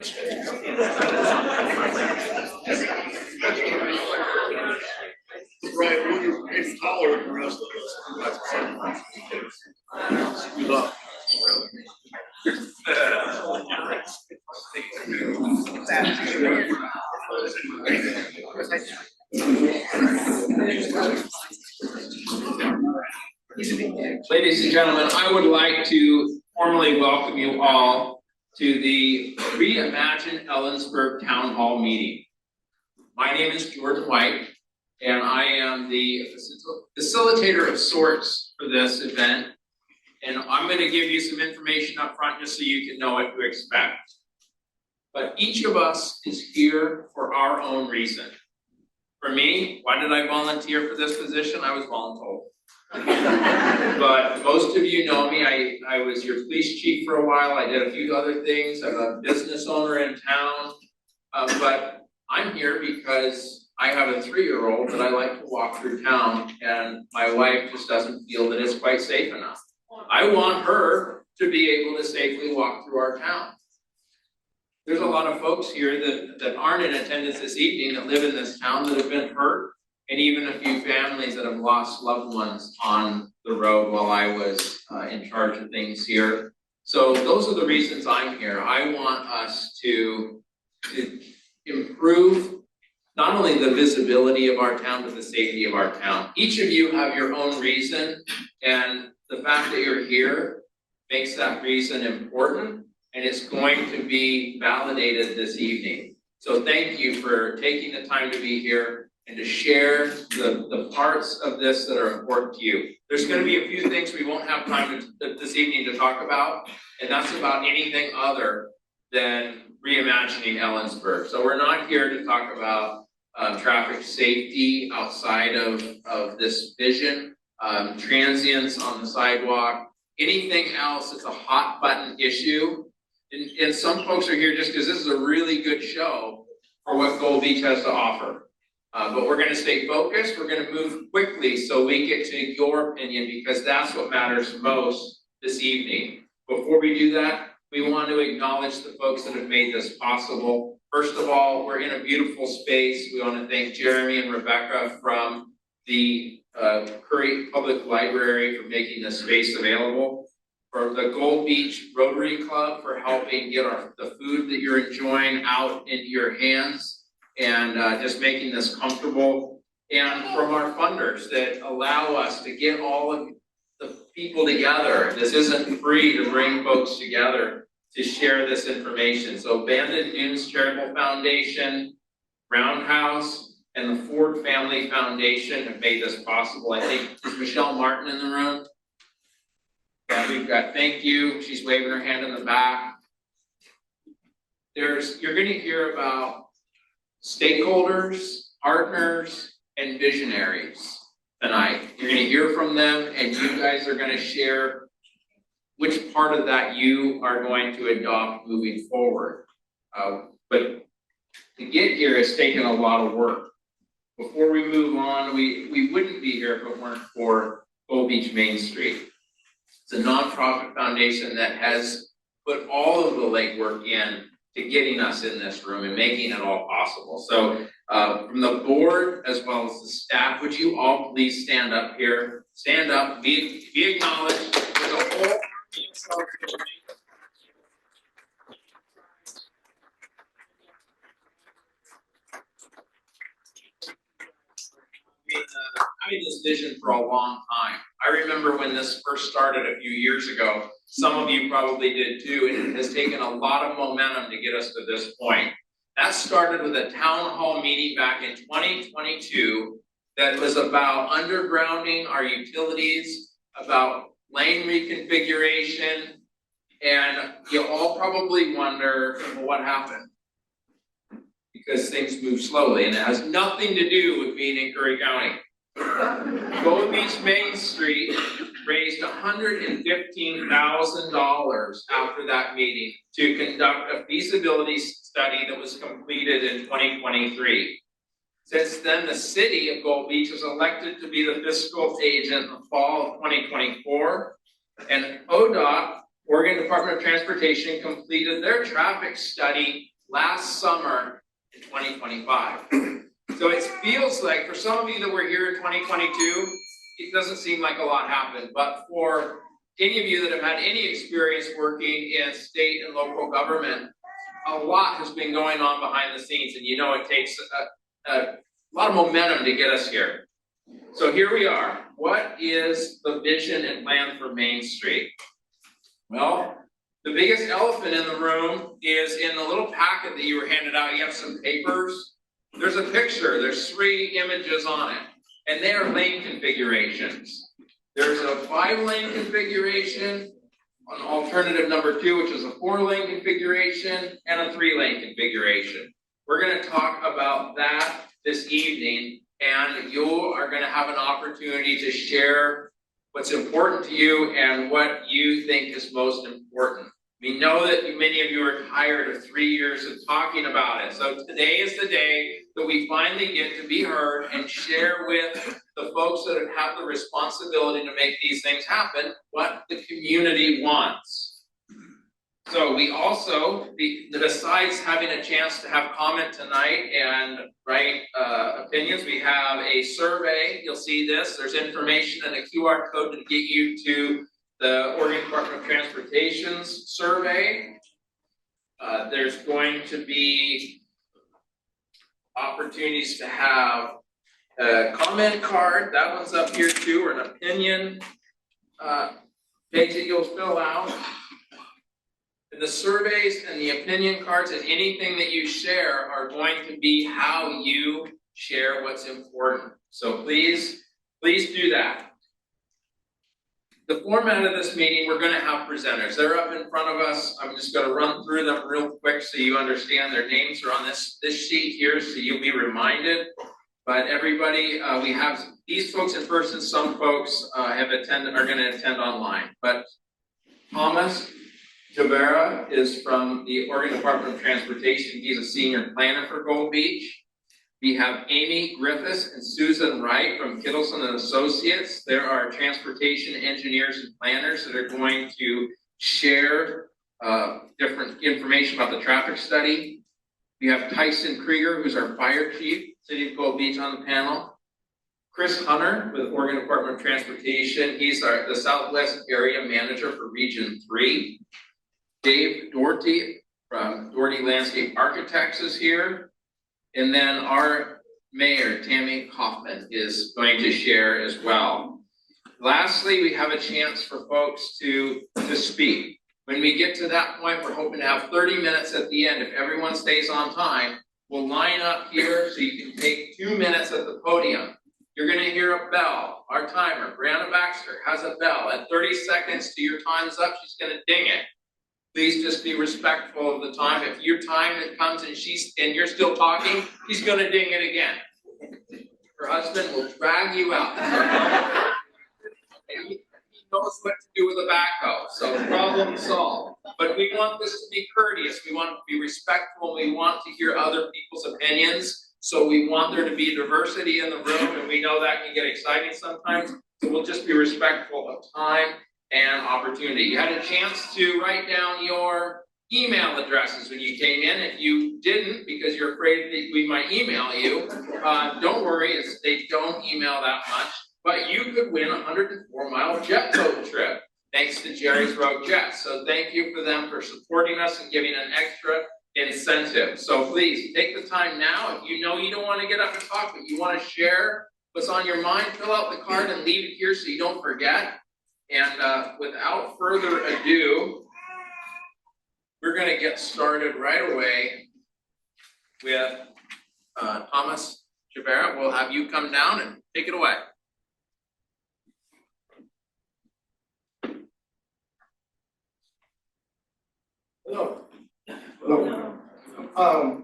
Right, it's taller than the rest of us. Good luck. Ladies and gentlemen, I would like to formally welcome you all to the Reimagine Ellensburg Town Hall meeting. My name is Jordan White, and I am the facilitator of sorts for this event. And I'm going to give you some information up front just so you can know what to expect. But each of us is here for our own reason. For me, why did I volunteer for this position? I was voluntold. But most of you know me. I was your police chief for a while. I did a few other things. I'm a business owner in town. But I'm here because I have a 3-year-old that I like to walk through town, and my wife just doesn't feel that it's quite safe enough. I want her to be able to safely walk through our town. There's a lot of folks here that aren't in attendance this evening that live in this town that have been hurt, and even a few families that have lost loved ones on the road while I was in charge of things here. So those are the reasons I'm here. I want us to improve not only the visibility of our town, but the safety of our town. Each of you have your own reason, and the fact that you're here makes that reason important, and it's going to be validated this evening. So thank you for taking the time to be here and to share the parts of this that are important to you. There's going to be a few things we won't have time this evening to talk about, and that's about anything other than reimagining Ellensburg. So we're not here to talk about traffic safety outside of this vision. Transients on the sidewalk, anything else that's a hot button issue. And some folks are here just because this is a really good show for what Gold Beach has to offer. But we're going to stay focused. We're going to move quickly so we get to your opinion, because that's what matters most this evening. Before we do that, we want to acknowledge the folks that have made this possible. First of all, we're in a beautiful space. We want to thank Jeremy and Rebecca from the Curry Public Library for making this space available, for the Gold Beach Rotary Club for helping get the food that you're enjoying out into your hands and just making this comfortable, and from our funders that allow us to get all of the people together. This isn't free to bring folks together to share this information. So Bandit Dunes Charitable Foundation, Roundhouse, and the Ford Family Foundation have made this possible. I think, is Michelle Martin in the room? Yeah, we've got, thank you. She's waving her hand in the back. You're going to hear about stakeholders, partners, and visionaries tonight. You're going to hear from them, and you guys are going to share which part of that you are going to adopt moving forward. But to get here has taken a lot of work. Before we move on, we wouldn't be here if it weren't for Gold Beach Main Street. It's a nonprofit foundation that has put all of the legwork in to getting us in this room and making it all possible. So from the board as well as the staff, would you all please stand up here? Stand up, be acknowledged. There's a whole having this vision for a long time. I remember when this first started a few years ago. Some of you probably did too, and it has taken a lot of momentum to get us to this point. That started with a town hall meeting back in 2022 that was about undergrounding our utilities, about lane reconfiguration, and you all probably wonder, well, what happened? Because things move slowly, and it has nothing to do with being in Curry County. Gold Beach Main Street raised $115,000 after that meeting to conduct a feasibility study that was completed in 2023. Since then, the city of Gold Beach was elected to be the fiscal agent in the fall of 2024, and ODOT, Oregon Department of Transportation, completed their traffic study last summer in 2025. So it feels like, for some of you that were here in 2022, it doesn't seem like a lot happened, but for any of you that have had any experience working in state and local government, a lot has been going on behind the scenes, and you know it takes a lot of momentum to get us here. So here we are. What is the vision and plan for Main Street? Well, the biggest elephant in the room is in the little packet that you were handed out. You have some papers. There's a picture. There's 3 images on it, and they are lane configurations. There's a 5-lane configuration, an alternative number 2, which is a 4-lane configuration, and a 3-lane configuration. We're going to talk about that this evening, and you are going to have an opportunity to share what's important to you and what you think is most important. We know that many of you are tired of 3 years of talking about it. So today is the day that we finally get to be heard and share with the folks that have the responsibility to make these things happen what the community wants. So we also, besides having a chance to have comment tonight and write opinions, we have a survey. You'll see this. There's information and a QR code to get you to the Oregon Department of Transportation's survey. There's going to be opportunities to have a comment card. That one's up here too, or an opinion page that you'll fill out. And the surveys and the opinion cards and anything that you share are going to be how you share what's important. So please do that. The format of this meeting, we're going to have presenters. They're up in front of us. I'm just going to run through them real quick so you understand. Their names are on this sheet here, so you'll be reminded. But everybody, we have these folks in person. Some folks are going to attend online. But Thomas Guevara is from the Oregon Department of Transportation. He's a senior planner for Gold Beach. We have Amy Griffiths and Susan Wright from Kittelson and Associates. There are transportation engineers and planners that are going to share different information about the traffic study. We have Tyson Krieger, who's our fire chief, City of Gold Beach, on the panel. Chris Hunter with Oregon Department of Transportation. He's the Southwest Area Manager for Region 3. Dave Dougherty from Dougherty Landscape Architects is here. And then our mayor, Tamie Kaufman, is going to share as well. Lastly, we have a chance for folks to speak. When we get to that point, we're hoping to have 30 minutes at the end. If everyone stays on time, we'll line up here so you can take 2 minutes at the podium. You're going to hear a bell. Our timer, Brianna Baxter, has a bell. At 30 seconds to your time's up, she's going to ding it. Please just be respectful of the time. If your time comes and you're still talking, she's going to ding it again. Her husband will drag you out. He knows what to do with a backhoe, so problem solved. But we want this to be courteous. We want to be respectful. We want to hear other people's opinions. So we want there to be diversity in the room, and we know that can get exciting sometimes. So we'll just be respectful of time and opportunity. You had a chance to write down your email addresses when you came in. If you didn't, because you're afraid that we might email you, don't worry, they don't email that much. But you could win a 104-mile jet boat trip thanks to Jerry's Rogue Jets. So thank you for them for supporting us and giving an extra incentive. So please take the time now. If you know you don't want to get up and talk, but you want to share what's on your mind, fill out the card and leave it here so you don't forget. And without further ado, we're going to get started right away with Thomas Guevara. We'll have you come down and take it away. Hello. Hello.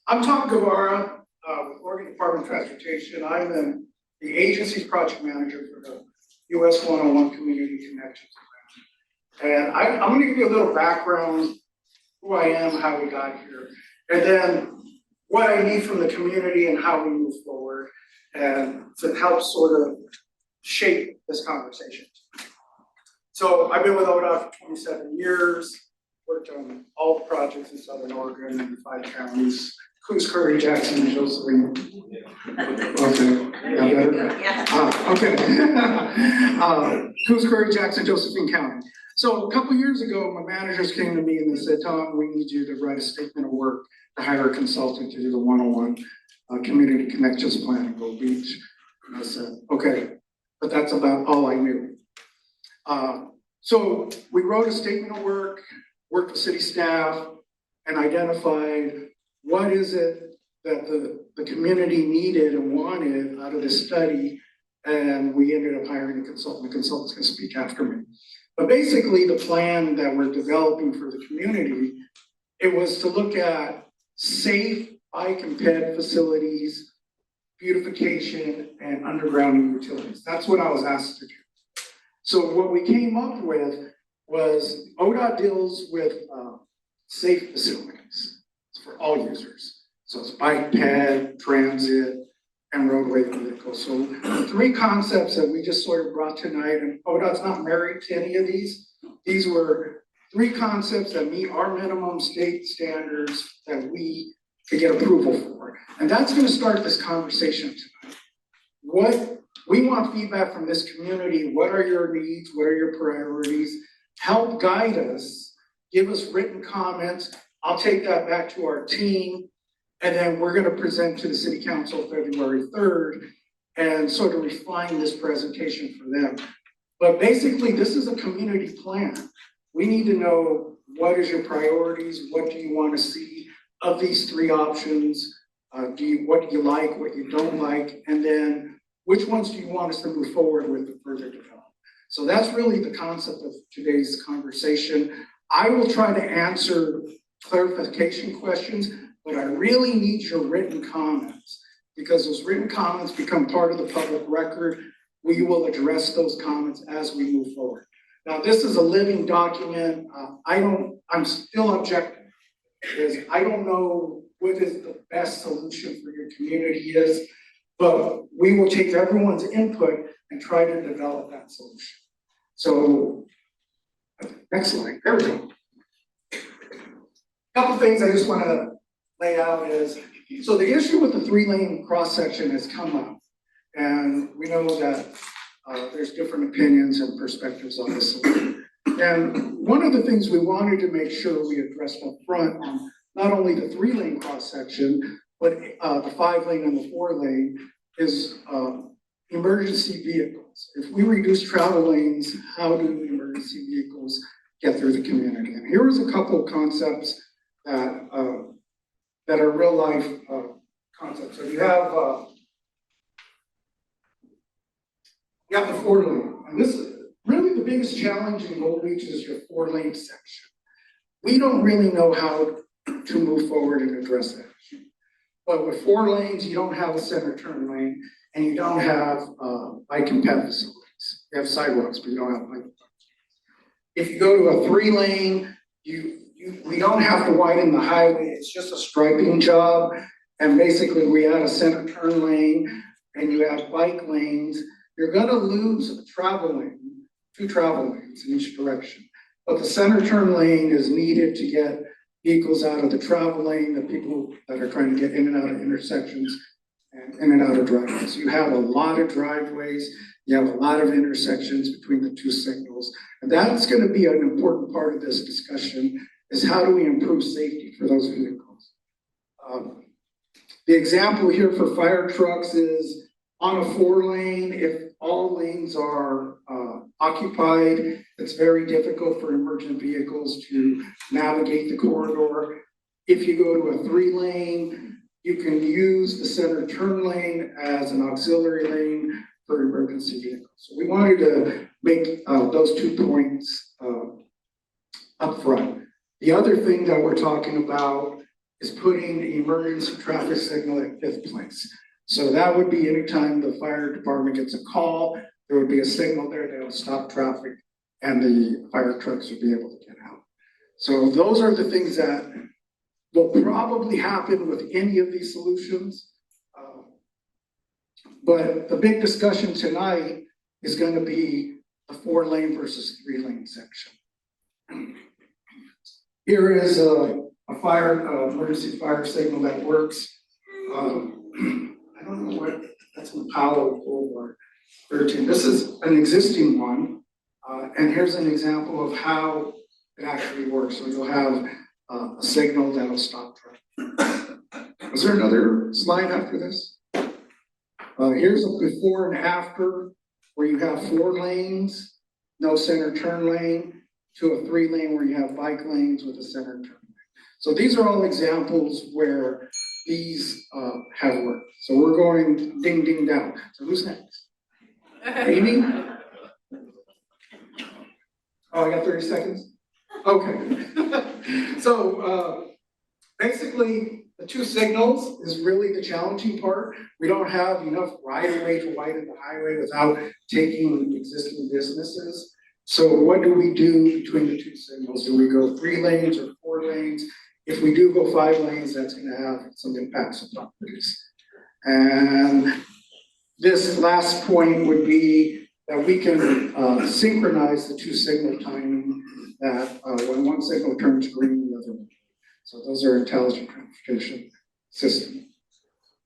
I'm Tom Guevara with Oregon Department of Transportation. I'm the agency's project manager for the US 101 Community Connections Plan. And I'm going to give you a little background, who I am, how we got here, and then what I need from the community and how we move forward, and to help sort of shape this conversation. So I've been with ODOT for 27 years. worked on all the projects in Southern Oregon and the 5 counties, Coos, Curry, Jackson, and Josephine. Okay, yeah, better? Yeah. Okay. Coos, Curry, Jackson, Josephine County. So a couple years ago, my managers came to me and they said, Tom, we need you to write a statement of work to hire a consultant to do the 101 Community Connections Plan in Gold Beach. And I said, okay, but that's about all I knew. So we wrote a statement of work, worked with city staff, and identified what is it that the community needed and wanted out of this study, and we ended up hiring a consultant. The consultant's gonna speak after me. But basically, the plan that we're developing for the community, it was to look at safe bike and ped facilities, beautification, and undergrounding utilities. That's what I was asked to do. So what we came up with was ODOT deals with safe facilities for all users. So it's bike, ped, transit, and roadway vehicles. So the 3 concepts that we just sort of brought tonight, and ODOT's not married to any of these. These were 3 concepts that meet our minimum state standards that we could get approval for. And that's gonna start this conversation tonight. We want feedback from this community. What are your needs? What are your priorities? Help guide us, give us written comments. I'll take that back to our team, and then we're gonna present to the City Council February 3rd and sort of refine this presentation for them. But basically, this is a community plan. We need to know what is your priorities, what do you wanna see of these 3 options, what do you like, what you don't like, and then which ones do you want us to move forward with to further develop? So that's really the concept of today's conversation. I will try to answer clarification questions, but I really need your written comments because those written comments become part of the public record. We will address those comments as we move forward. Now, this is a living document. I'm still objective because I don't know what is the best solution for your community is. But we will take everyone's input and try to develop that solution. So, next slide, there we go. A couple things I just want to lay out is, so the issue with the 3-lane cross-section has come up. And we know that there's different opinions and perspectives on this. And one of the things we wanted to make sure we addressed up front on not only the 3-lane cross-section, but the 5-lane and the 4-lane is emergency vehicles. If we reduce travel lanes, how do emergency vehicles get through the community? And here was a couple of concepts that are real life concepts. So you have the 4-lane, and this is really the biggest challenge in Gold Beach is your 4-lane section. We don't really know how to move forward and address that. But with 4 lanes, you don't have a center turn lane, and you don't have bike and ped facilities. You have sidewalks, but you don't have bike. If you go to a 3-lane, we don't have to widen the highway. It's just a striping job, and basically we add a center turn lane, and you have bike lanes. You're going to lose a travel lane, 2 travel lanes in each direction. But the center turn lane is needed to get vehicles out of the travel lane, the people that are trying to get in and out of intersections and in and out of driveways. You have a lot of driveways, you have a lot of intersections between the 2 signals. And that's going to be an important part of this discussion is how do we improve safety for those vehicles. The example here for fire trucks is on a 4-lane, if all lanes are occupied, it's very difficult for emergent vehicles to navigate the corridor. If you go to a 3-lane, you can use the center turn lane as an auxiliary lane for emergency vehicles. So we wanted to make those 2 points up front. The other thing that we're talking about is putting the emergency traffic signal at 5th place. So that would be anytime the fire department gets a call, there would be a signal there that will stop traffic and the fire trucks would be able to get out. So those are the things that will probably happen with any of these solutions. But the big discussion tonight is going to be the 4-lane versus 3-lane section. Here is a fire, emergency fire signal that works. I don't know what, that's in Powell Boulevard 13. This is an existing one. And here's an example of how it actually works. So you'll have a signal that'll stop traffic. Is there another slide after this? Here's a before and after where you have 4 lanes, no center turn lane, to a 3 lane where you have bike lanes with a center turn lane. So these are all examples where these have worked. So we're going ding, ding down. So who's next? Amy? Oh, I got 30 seconds? Okay. So basically, the 2 signals is really the challenging part. We don't have enough right-of-way to widen the highway without taking existing businesses. So what do we do between the 2 signals? Do we go 3 lanes or 4 lanes? If we do go 5 lanes, that's going to have some impacts on properties. And this last point would be that we can synchronize the 2 signal timing, that when one signal turns green, the other one. So those are intelligent transportation system.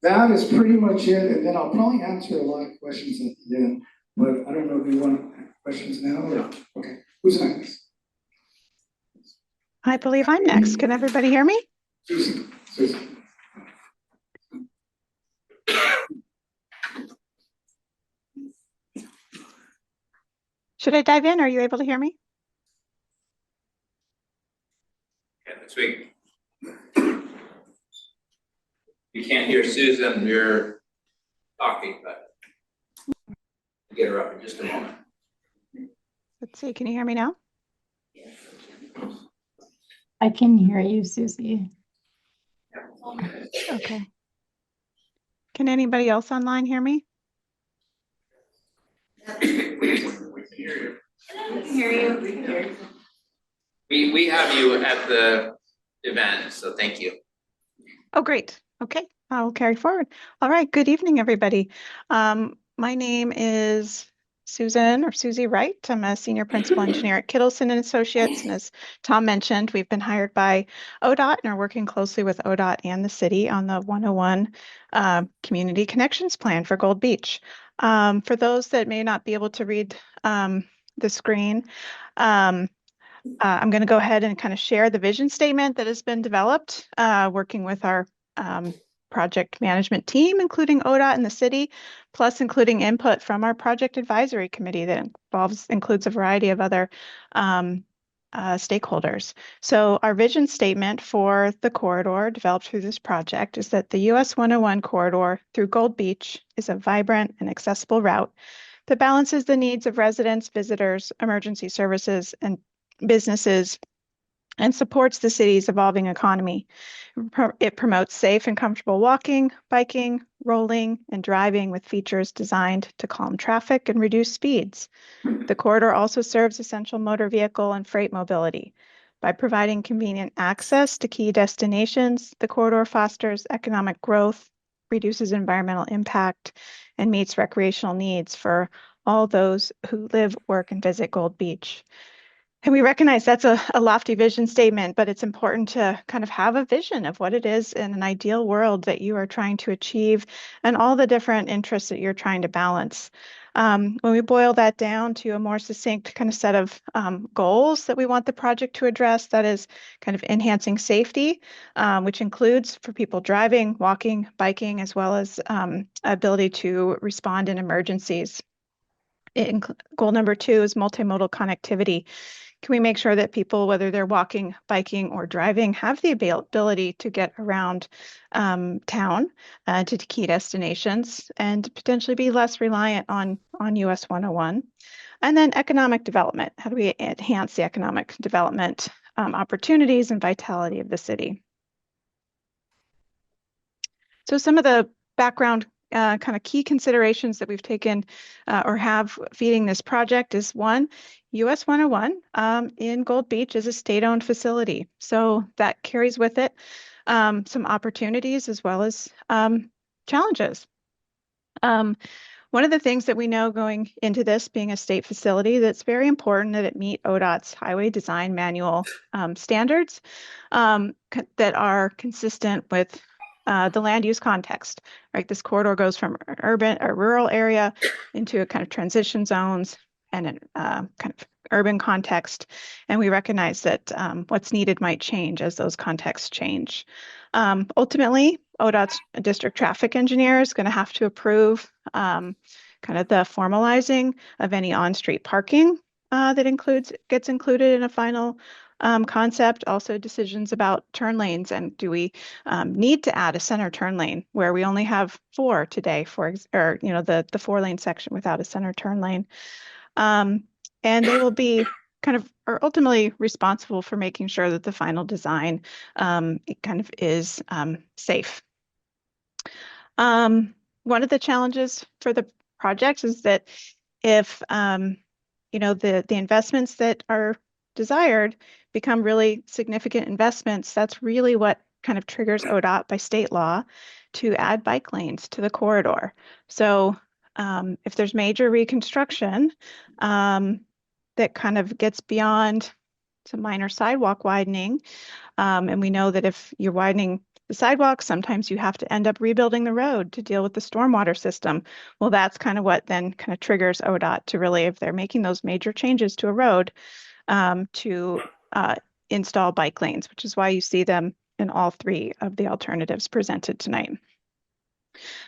That is pretty much it. And then I'll probably answer a lot of questions at the end, but I don't know if you want questions now or, okay, who's next? I believe I'm next. Can everybody hear me? Susan. Susan. Should I dive in? Are you able to hear me? Yeah, that's sweet. You can't hear Susan, you're talking, but I'll get her up in just a moment. Let's see. Can you hear me now? I can hear you, Susie. Okay. Can anybody else online hear me? We can hear you. We can hear you. We can hear you. We have you at the event, so thank you. Oh, great. Okay, I'll carry forward. All right. Good evening, everybody. My name is Susan or Susie Wright. I'm a senior principal engineer at Kittelson and Associates. And as Tom mentioned, we've been hired by ODOT and are working closely with ODOT and the city on the 101 Community Connections Plan for Gold Beach. For those that may not be able to read the screen, I'm going to go ahead and kind of share the vision statement that has been developed, working with our project management team, including ODOT and the city, plus including input from our project advisory committee that includes a variety of other stakeholders. So our vision statement for the corridor developed through this project is that the US 101 corridor through Gold Beach is a vibrant and accessible route that balances the needs of residents, visitors, emergency services, and businesses, and supports the city's evolving economy. It promotes safe and comfortable walking, biking, rolling, and driving with features designed to calm traffic and reduce speeds. The corridor also serves essential motor vehicle and freight mobility. By providing convenient access to key destinations, the corridor fosters economic growth, reduces environmental impact, and meets recreational needs for all those who live, work, and visit Gold Beach. And we recognize that's a lofty vision statement, but it's important to kind of have a vision of what it is in an ideal world that you are trying to achieve and all the different interests that you're trying to balance. When we boil that down to a more succinct kind of set of goals that we want the project to address, that is kind of enhancing safety, which includes for people driving, walking, biking, as well as ability to respond in emergencies. Goal number 2 is multimodal connectivity. Can we make sure that people, whether they're walking, biking, or driving, have the ability to get around town to key destinations and potentially be less reliant on US 101? And then economic development. How do we enhance the economic development opportunities and vitality of the city? So some of the background kind of key considerations that we've taken or have feeding this project is 1, US 101 in Gold Beach is a state-owned facility. So that carries with it some opportunities as well as challenges. One of the things that we know going into this being a state facility, that's very important that it meet ODOT's Highway Design Manual standards that are consistent with the land use context, right? This corridor goes from urban or rural area into a kind of transition zones and a kind of urban context. And we recognize that what's needed might change as those contexts change. Ultimately, ODOT's district traffic engineer is going to have to approve kind of the formalizing of any on-street parking that gets included in a final concept. Also, decisions about turn lanes, and do we need to add a center turn lane where we only have 4 today, or the 4-lane section without a center turn lane. And they will be are ultimately responsible for making sure that the final design it kind of is safe. One of the challenges for the project is that if the investments that are desired become really significant investments, that's really what kind of triggers ODOT by state law to add bike lanes to the corridor. So if there's major reconstruction that kind of gets beyond some minor sidewalk widening, and we know that if you're widening the sidewalk, sometimes you have to end up rebuilding the road to deal with the stormwater system. Well, that's kind of what then kind of triggers ODOT to really, if they're making those major changes to a road, to install bike lanes, which is why you see them in all 3 of the alternatives presented tonight.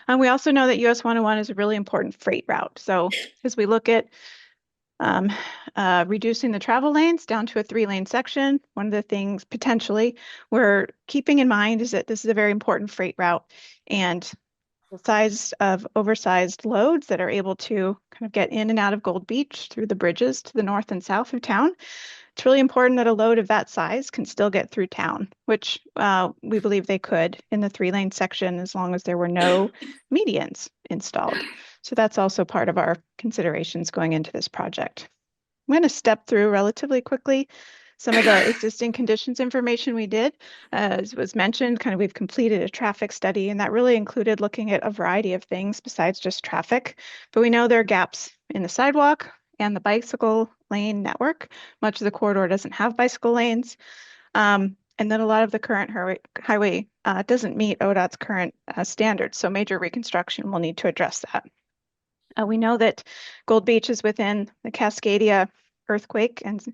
And we also know that US 101 is a really important freight route. So as we look at reducing the travel lanes down to a 3-lane section, one of the things potentially we're keeping in mind is that this is a very important freight route, and the size of oversized loads that are able to kind of get in and out of Gold Beach through the bridges to the north and south of town. It's really important that a load of that size can still get through town, which we believe they could in the 3-lane section as long as there were no medians installed. So that's also part of our considerations going into this project. I'm going to step through relatively quickly some of the existing conditions information we did. As was mentioned, kind of we've completed a traffic study, and that really included looking at a variety of things besides just traffic. But we know there are gaps in the sidewalk and the bicycle lane network. Much of the corridor doesn't have bicycle lanes. And then a lot of the current highway doesn't meet ODOT's current standards. So major reconstruction will need to address that. We know that Gold Beach is within the Cascadia earthquake and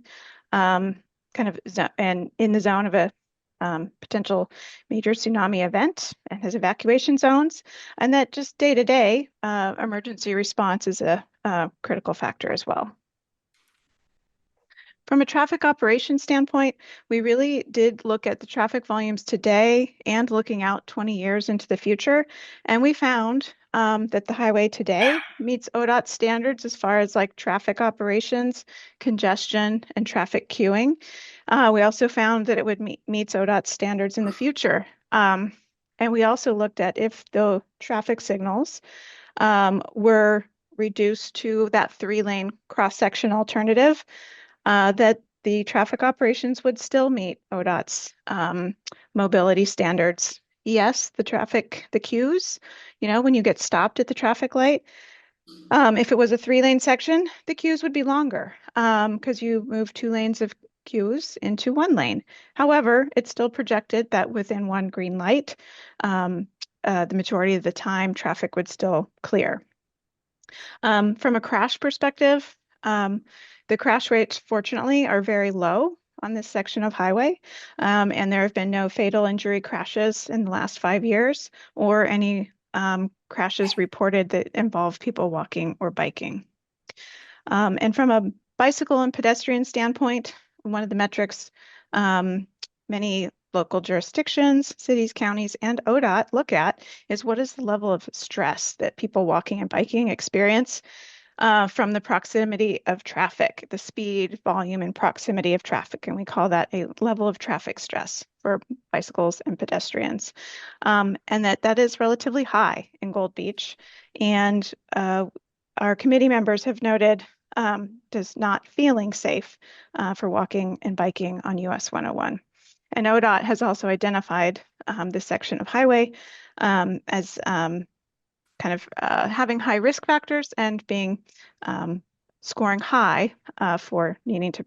and in the zone of a potential major tsunami event, and has evacuation zones, and that just day-to-day emergency response is a critical factor as well. From a traffic operation standpoint, we really did look at the traffic volumes today and looking out 20 years into the future, and we found that the highway today meets ODOT standards as far as like traffic operations, congestion, and traffic queuing. We also found that it would meets ODOT standards in the future. And we also looked at if the traffic signals were reduced to that 3-lane cross-section alternative, that the traffic operations would still meet ODOT's mobility standards. Yes, the queues, when you get stopped at the traffic light, if it was a 3-lane section, the queues would be longer because you move 2 lanes of queues into 1 lane. However, it's still projected that within 1 green light, the majority of the time traffic would still clear. From a crash perspective, the crash rates, fortunately, are very low on this section of highway, and there have been no fatal injury crashes in the last 5 years or any crashes reported that involve people walking or biking. And from a bicycle and pedestrian standpoint, one of the metrics many local jurisdictions, cities, counties, and ODOT look at is what is the level of stress that people walking and biking experience from the proximity of traffic, the speed, volume, and proximity of traffic. And we call that a level of traffic stress for bicycles and pedestrians. And that is relatively high in Gold Beach. And our committee members have noted does not feeling safe for walking and biking on US 101. And ODOT has also identified this section of highway as kind of having high risk factors and being scoring high for needing to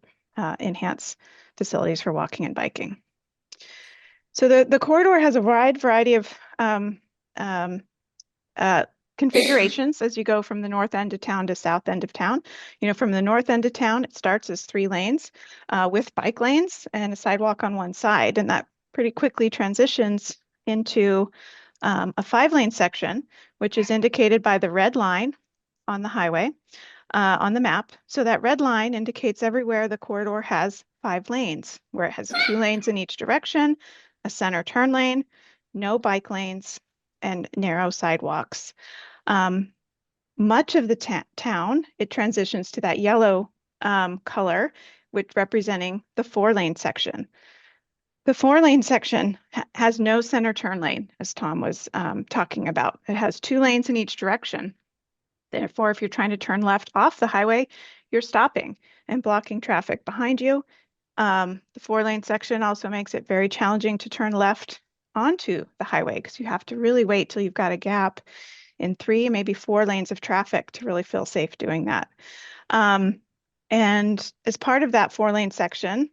enhance facilities for walking and biking. So the corridor has a wide variety of configurations as you go from the north end of town to south end of town. From the north end of town, it starts as 3 lanes with bike lanes and a sidewalk on one side, and that pretty quickly transitions into a 5-lane section, which is indicated by the red line on the highway on the map. So that red line indicates everywhere the corridor has 5 lanes, where it has 2 lanes in each direction, a center turn lane, no bike lanes, and narrow sidewalks. Much of the town, it transitions to that yellow color, which representing the 4-lane section. The 4-lane section has no center turn lane, as Tom was talking about. It has 2 lanes in each direction. Therefore, if you're trying to turn left off the highway, you're stopping and blocking traffic behind you. The 4-lane section also makes it very challenging to turn left onto the highway because you have to really wait till you've got a gap in 3, maybe 4 lanes of traffic to really feel safe doing that. And as part of that 4-lane section,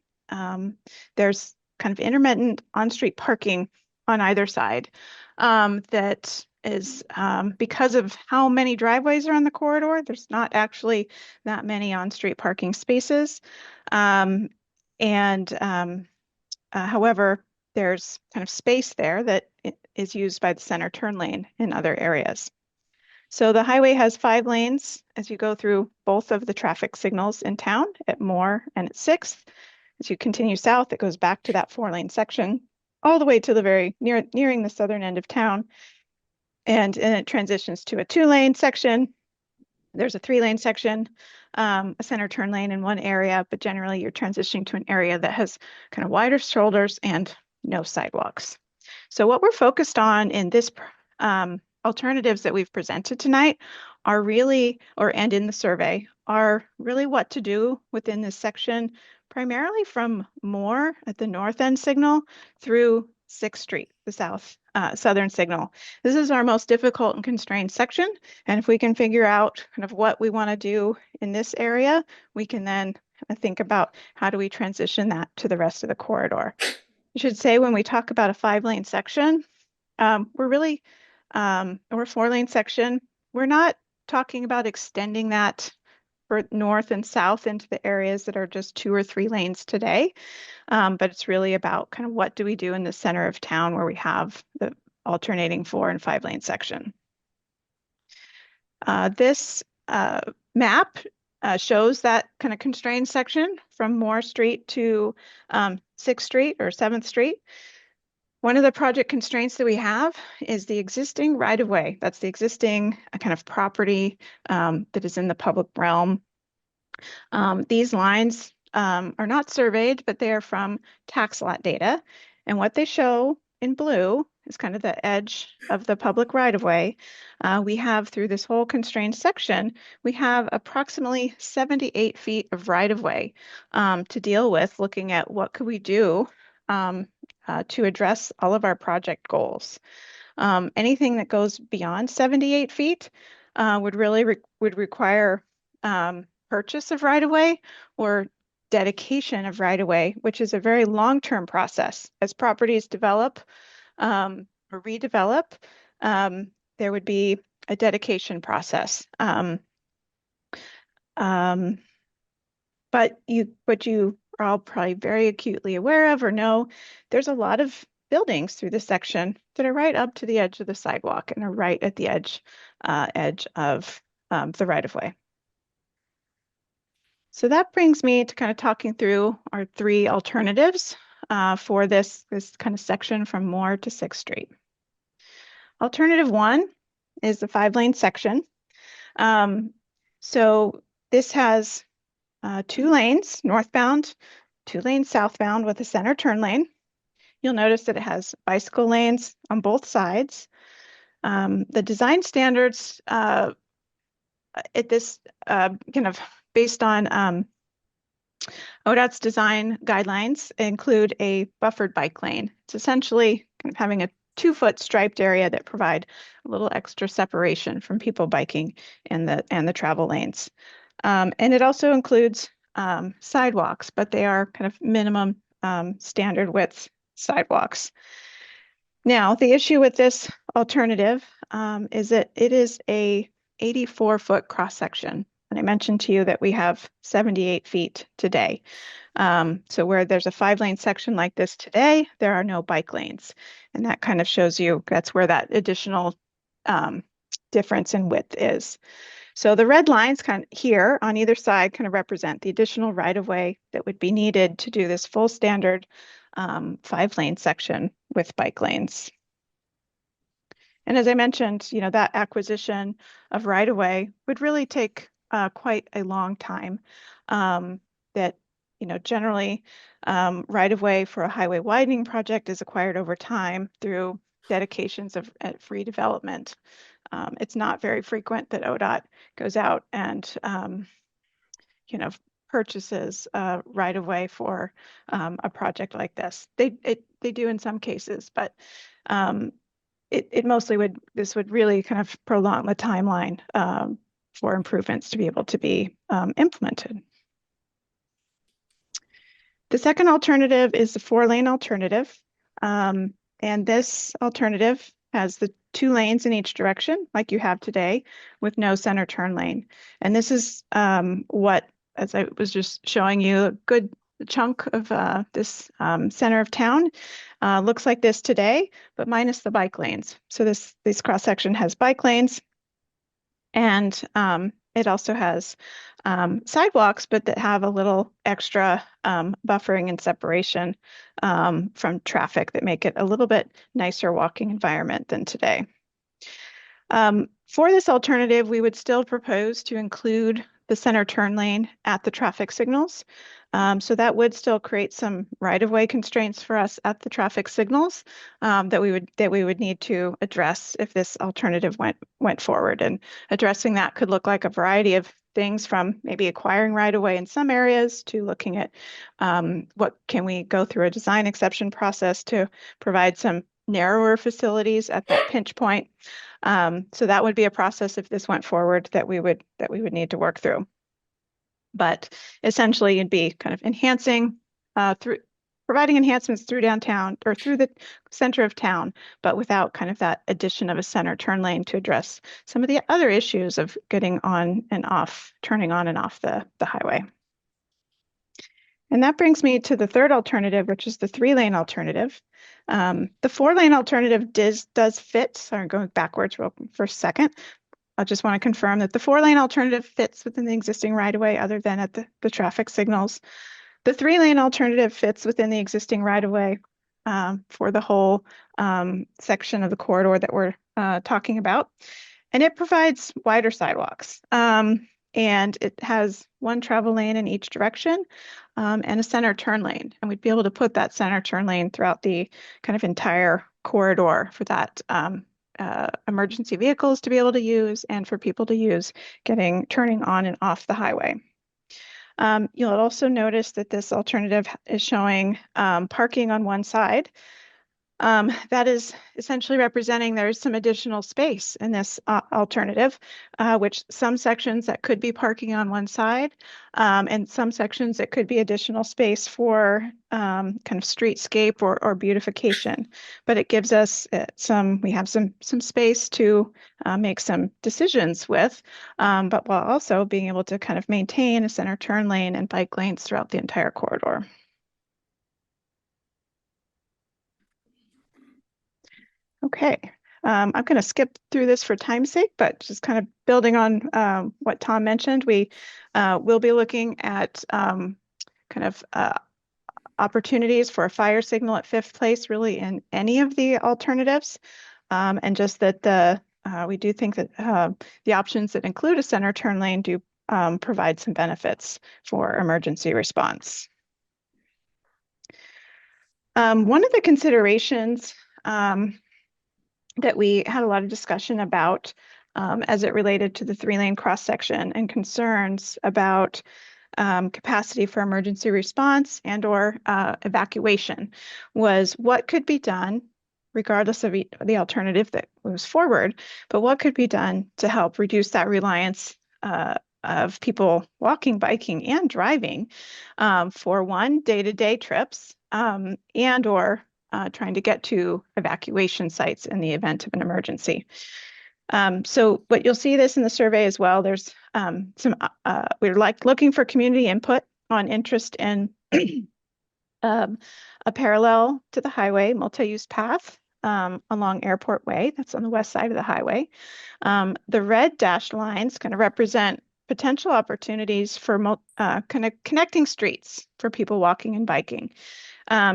there's kind of intermittent on-street parking on either side that is because of how many driveways are on the corridor, there's not actually that many on-street parking spaces. However, there's kind of space there that is used by the center turn lane in other areas. So the highway has 5 lanes as you go through both of the traffic signals in town at Moore and at 6th. As you continue south, it goes back to that 4-lane section all the way to the very nearing the southern end of town. And it transitions to a 2-lane section. There's a 3-lane section, a center turn lane in one area, but generally you're transitioning to an area that has kind of wider shoulders and no sidewalks. So what we're focused on in this alternatives that we've presented tonight are really, and in the survey, are really what to do within this section, primarily from Moore at the north end signal through 6th Street, the southern signal. This is our most difficult and constrained section. And if we can figure out kind of what we want to do in this area, we can then think about how do we transition that to the rest of the corridor. I should say when we talk about a 5-lane section, we're really, or 4-lane section, we're not talking about extending that for north and south into the areas that are just 2 or 3 lanes today. But it's really about kind of what do we do in the center of town where we have the alternating 4- and 5-lane section. This map shows that kind of constrained section from Moore Street to 6th Street or 7th Street. One of the project constraints that we have is the existing right-of-way. That's the existing kind of property that is in the public realm. These lines are not surveyed, but they are from tax lot data. And what they show in blue is kind of the edge of the public right-of-way. We have through this whole constrained section, we have approximately 78 feet of right-of-way to deal with, looking at what could we do to address all of our project goals. Anything that goes beyond 78 feet would require purchase of right-of-way or dedication of right-of-way, which is a very long-term process. As properties develop or redevelop, there would be a dedication process. But you are all probably very acutely aware of or know, there's a lot of buildings through this section that are right up to the edge of the sidewalk and are right at the edge of the right-of-way. So that brings me to kind of talking through our 3 alternatives for this kind of section from Moore to 6th Street. Alternative 1 is the 5-lane section. So this has 2 lanes northbound, 2 lanes southbound with a center turn lane. You'll notice that it has bicycle lanes on both sides. The design standards at this kind of based on ODOT's design guidelines include a buffered bike lane. It's essentially kind of having a 2-foot striped area that provide a little extra separation from people biking and the travel lanes. And it also includes sidewalks, but they are kind of minimum standard width sidewalks. Now, the issue with this alternative is that it is a 84-foot cross-section. And I mentioned to you that we have 78 feet today. So where there's a 5-lane section like this today, there are no bike lanes. And that kind of shows you that's where that additional difference in width is. So the red lines kind of here on either side kind of represent the additional right-of-way that would be needed to do this full standard 5-lane section with bike lanes. And as I mentioned, you know, that acquisition of right-of-way would really take quite a long time. That, you know, generally right-of-way for a highway widening project is acquired over time through dedications of redevelopment. It's not very frequent that ODOT goes out and, you know, purchases right-of-way for a project like this. They do in some cases, but it mostly this would really kind of prolong the timeline for improvements to be able to be implemented. The second alternative is the 4-lane alternative. And this alternative has the 2 lanes in each direction, like you have today, with no center turn lane. And this is what, as I was just showing you, a good chunk of this center of town looks like this today, but minus the bike lanes. So this cross-section has bike lanes, and it also has sidewalks, but that have a little extra buffering and separation from traffic that make it a little bit nicer walking environment than today. For this alternative, we would still propose to include the center turn lane at the traffic signals. So that would still create some right-of-way constraints for us at the traffic signals that we would need to address if this alternative went forward. And addressing that could look like a variety of things, from maybe acquiring right-of-way in some areas to looking at what can we go through a design exception process to provide some narrower facilities at that pinch point. So that would be a process if this went forward that we would need to work through. But essentially, you'd be kind of enhancing through providing enhancements through downtown or through the center of town, but without kind of that addition of a center turn lane to address some of the other issues of getting on and off, turning on and off the highway. And that brings me to the third alternative, which is the 3-lane alternative. The 4-lane alternative does fit. Sorry, going backwards for a second. I just want to confirm that the 4-lane alternative fits within the existing right-of-way other than at the traffic signals. The 3-lane alternative fits within the existing right-of-way for the whole section of the corridor that we're talking about. And it provides wider sidewalks. And it has 1 travel lane in each direction and a center turn lane. And we'd be able to put that center turn lane throughout the kind of entire corridor for that emergency vehicles to be able to use and for people to use turning on and off the highway. You'll also notice that this alternative is showing parking on one side. That is essentially representing there's some additional space in this alternative, which some sections that could be parking on one side, and some sections that could be additional space for kind of streetscape or beautification. But it gives us we have some space to make some decisions with, but while also being able to kind of maintain a center turn lane and bike lanes throughout the entire corridor. Okay, I'm going to skip through this for time's sake, but just kind of building on what Tom mentioned, we will be looking at kind of opportunities for a fire signal at 5th place, really in any of the alternatives, and just that we do think that the options that include a center turn lane do provide some benefits for emergency response. One of the considerations that we had a lot of discussion about as it related to the 3-lane cross-section and concerns about capacity for emergency response and or evacuation was what could be done regardless of the alternative that moves forward, but what could be done to help reduce that reliance of people walking, biking, and driving for one, day-to-day trips and or trying to get to evacuation sites in the event of an emergency. So what you'll see this in the survey as well, there's we're looking for community input on interest in a parallel to the highway multi-use path along Airport Way. That's on the west side of the highway. The red dashed lines kind of represent potential opportunities for connecting streets for people walking and biking.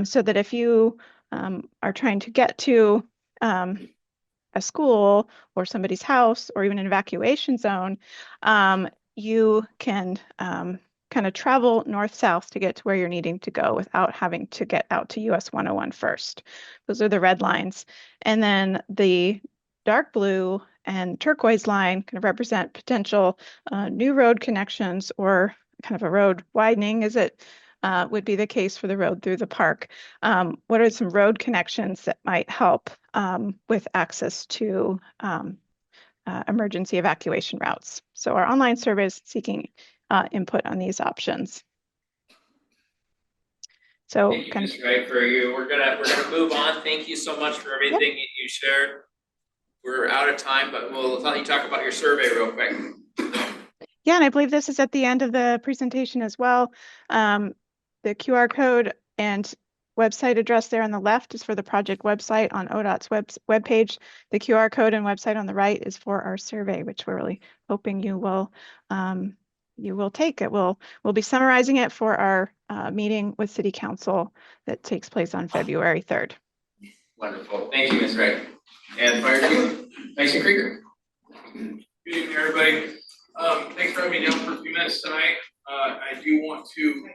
So that if you are trying to get to a school or somebody's house or even an evacuation zone, you can kind of travel north-south to get to where you're needing to go without having to get out to US 101 first. Those are the red lines. And then the dark blue and turquoise line kind of represent potential new road connections or kind of a road widening, as it would be the case for the road through the park. What are some road connections that might help with access to emergency evacuation routes? So our online survey is seeking input on these options. So Thank you, Ms. Wright, for you. We're gonna move on. Thank you so much for everything you shared. We're out of time, but we'll let you talk about your survey real quick. Yeah, and I believe this is at the end of the presentation as well. The QR code and website address there on the left is for the project website on ODOT's webpage. The QR code and website on the right is for our survey, which we're really hoping you will take. We'll be summarizing it for our meeting with City Council that takes place on February 3rd. Wonderful. Thank you, Ms. Wright. And Fire Chief Tyson Krieger. Good evening, everybody. Thanks for having me down for a few minutes tonight. I do want to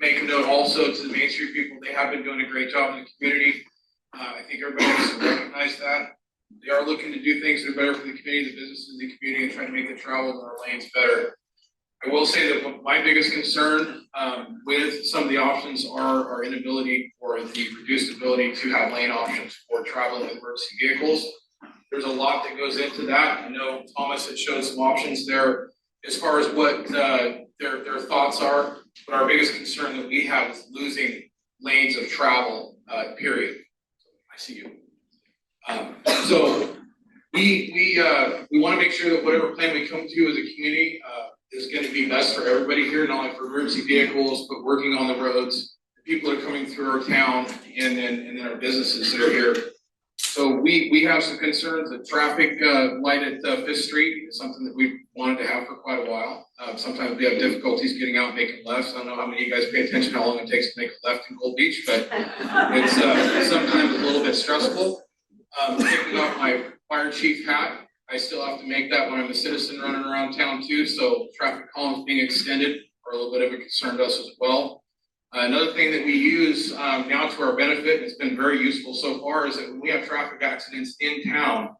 make a note also to the Main Street people. They have been doing a great job in the community. I think everybody needs to recognize that. They are looking to do things that are better for the community, the businesses in the community, and trying to make the travel in our lanes better. I will say that my biggest concern with some of the options are our inability or the reduced ability to have lane options for traveling with emergency vehicles. There's a lot that goes into that. I know Thomas had showed some options there as far as what their thoughts are, but our biggest concern that we have is losing lanes of travel, period. I see you. So we want to make sure that whatever plan we come to as a community is going to be best for everybody here, not only for emergency vehicles, but working on the roads, the people that are coming through our town, and then our businesses that are here. So we have some concerns. The traffic light at 5th Street is something that we've wanted to have for quite a while. Sometimes we have difficulties getting out and making lefts. I don't know how many of you guys pay attention to how long it takes to make a left in Gold Beach, but it's sometimes a little bit stressful. Taking off my fire chief hat, I still have to make that when I'm a citizen running around town too. So traffic columns being extended are a little bit of a concern to us as well. Another thing that we use now to our benefit, and it's been very useful so far, is that when we have traffic accidents in town,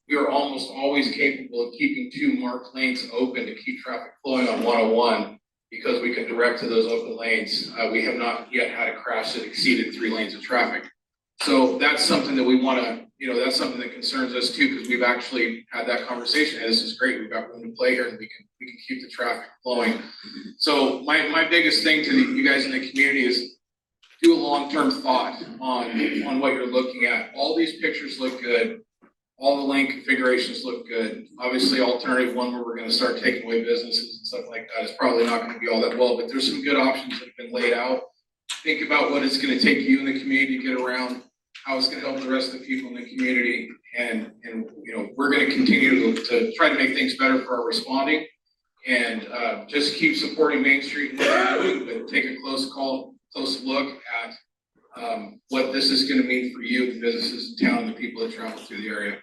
we are almost always capable of keeping 2 marked lanes open to keep traffic flowing on 101 because we can direct to those open lanes. We have not yet had a crash that exceeded 3 lanes of traffic. So that's something that we want to, that's something that concerns us too, because we've actually had that conversation. Hey, this is great. We've got room to play here, and we can keep the traffic flowing. So my biggest thing to you guys in the community is do a long-term thought on what you're looking at. All these pictures look good. All the lane configurations look good. Obviously, alternative one where we're going to start taking away businesses and stuff like that is probably not going to be all that well, but there's some good options that have been laid out. Think about what it's going to take you in the community to get around, how it's going to help the rest of the people in the community, and we're going to continue to try to make things better for our responding, and just keep supporting Main Street and what they're doing, but take a close look at what this is going to mean for you, the businesses in town, and the people that travel through the area.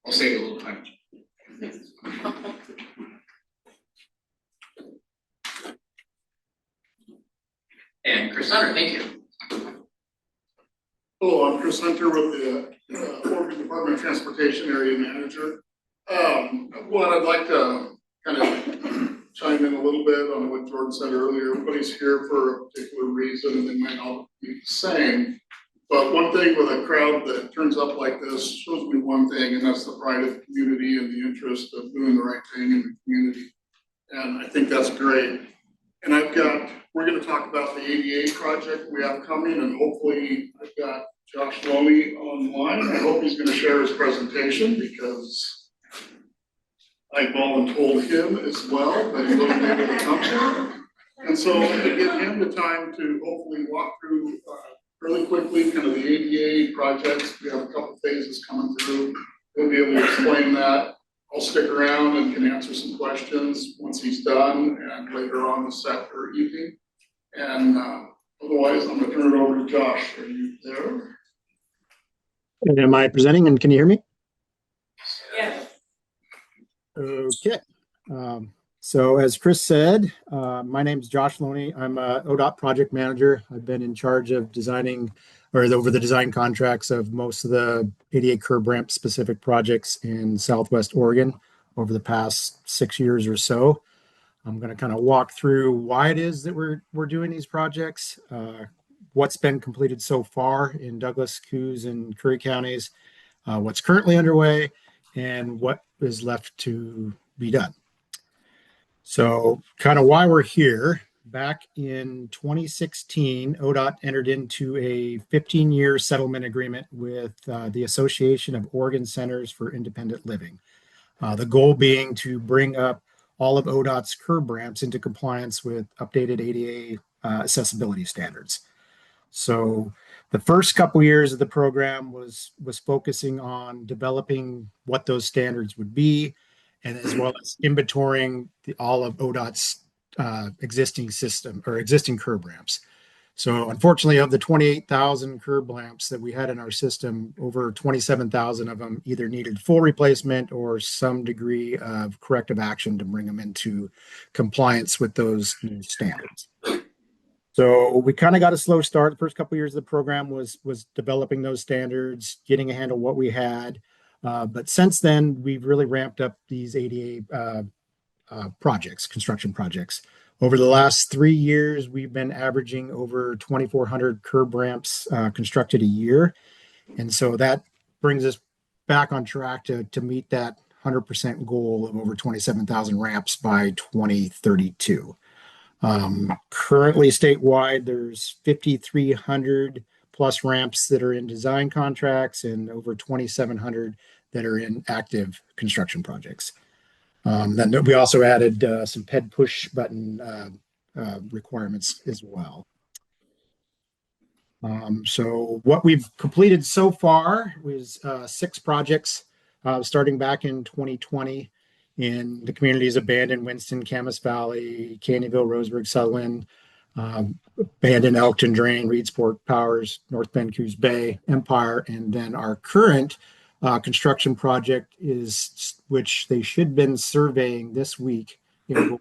I'll save a little time. And Chris Hunter, thank you. Hello, I'm Chris Hunter with the Oregon Department of Transportation Area Manager. One, I'd like to kind of chime in a little bit on what Jordan said earlier. Everybody's here for a particular reason, and they might all be the same. But one thing with a crowd that turns up like this shows me one thing, and that's the pride of the community and the interest of doing the right thing in the community. And I think that's great. And we're gonna talk about the ADA project we have coming, and hopefully I've got Josh Loney online. I hope he's gonna share his presentation because I voluntold him as well, but he wasn't able to come to. And so I'm gonna give him the time to hopefully walk through really quickly kind of the ADA projects. We have a couple phases coming through. He'll be able to explain that. I'll stick around and can answer some questions once he's done and later on this evening. And otherwise, I'm gonna turn it over to Josh. Are you there? And am I presenting and can you hear me? Yes. Okay. So as Chris said, my name is Josh Loney. I'm a ODOT project manager. I've been in charge of designing or over the design contracts of most of the ADA curb ramp specific projects in Southwest Oregon over the past 6 years or so. I'm going to kind of walk through why it is that we're doing these projects, what's been completed so far in Douglas, Coos, and Curry counties, what's currently underway, and what is left to be done. So kind of why we're here. Back in 2016, ODOT entered into a 15-year settlement agreement with the Association of Oregon Centers for Independent Living. The goal being to bring up all of ODOT's curb ramps into compliance with updated ADA accessibility standards. So the first couple years of the program was focusing on developing what those standards would be, and as well as inventorying all of ODOT's existing system or existing curb ramps. So unfortunately, of the 28,000 curb ramps that we had in our system, over 27,000 of them either needed full replacement or some degree of corrective action to bring them into compliance with those new standards. So we kind of got a slow start. The first couple of years of the program was developing those standards, getting a handle on what we had. But since then, we've really ramped up these ADA projects, construction projects. Over the last 3 years, we've been averaging over 2,400 curb ramps constructed a year. And so that brings us back on track to meet that 100% goal of over 27,000 ramps by 2032. Currently statewide, there's 5,300 plus ramps that are in design contracts and over 2,700 that are in active construction projects. Then we also added some PED push button requirements as well. So what we've completed so far was 6 projects starting back in 2020 in the communities of Bandon, Winston, Camas Valley, Caneyville, Roseburg, Sutherland, Bandon, Elkton, Drain, Reedsport, Powers, North Bend, Coos Bay, Empire, and then our current construction project is, which they should have been surveying this week, and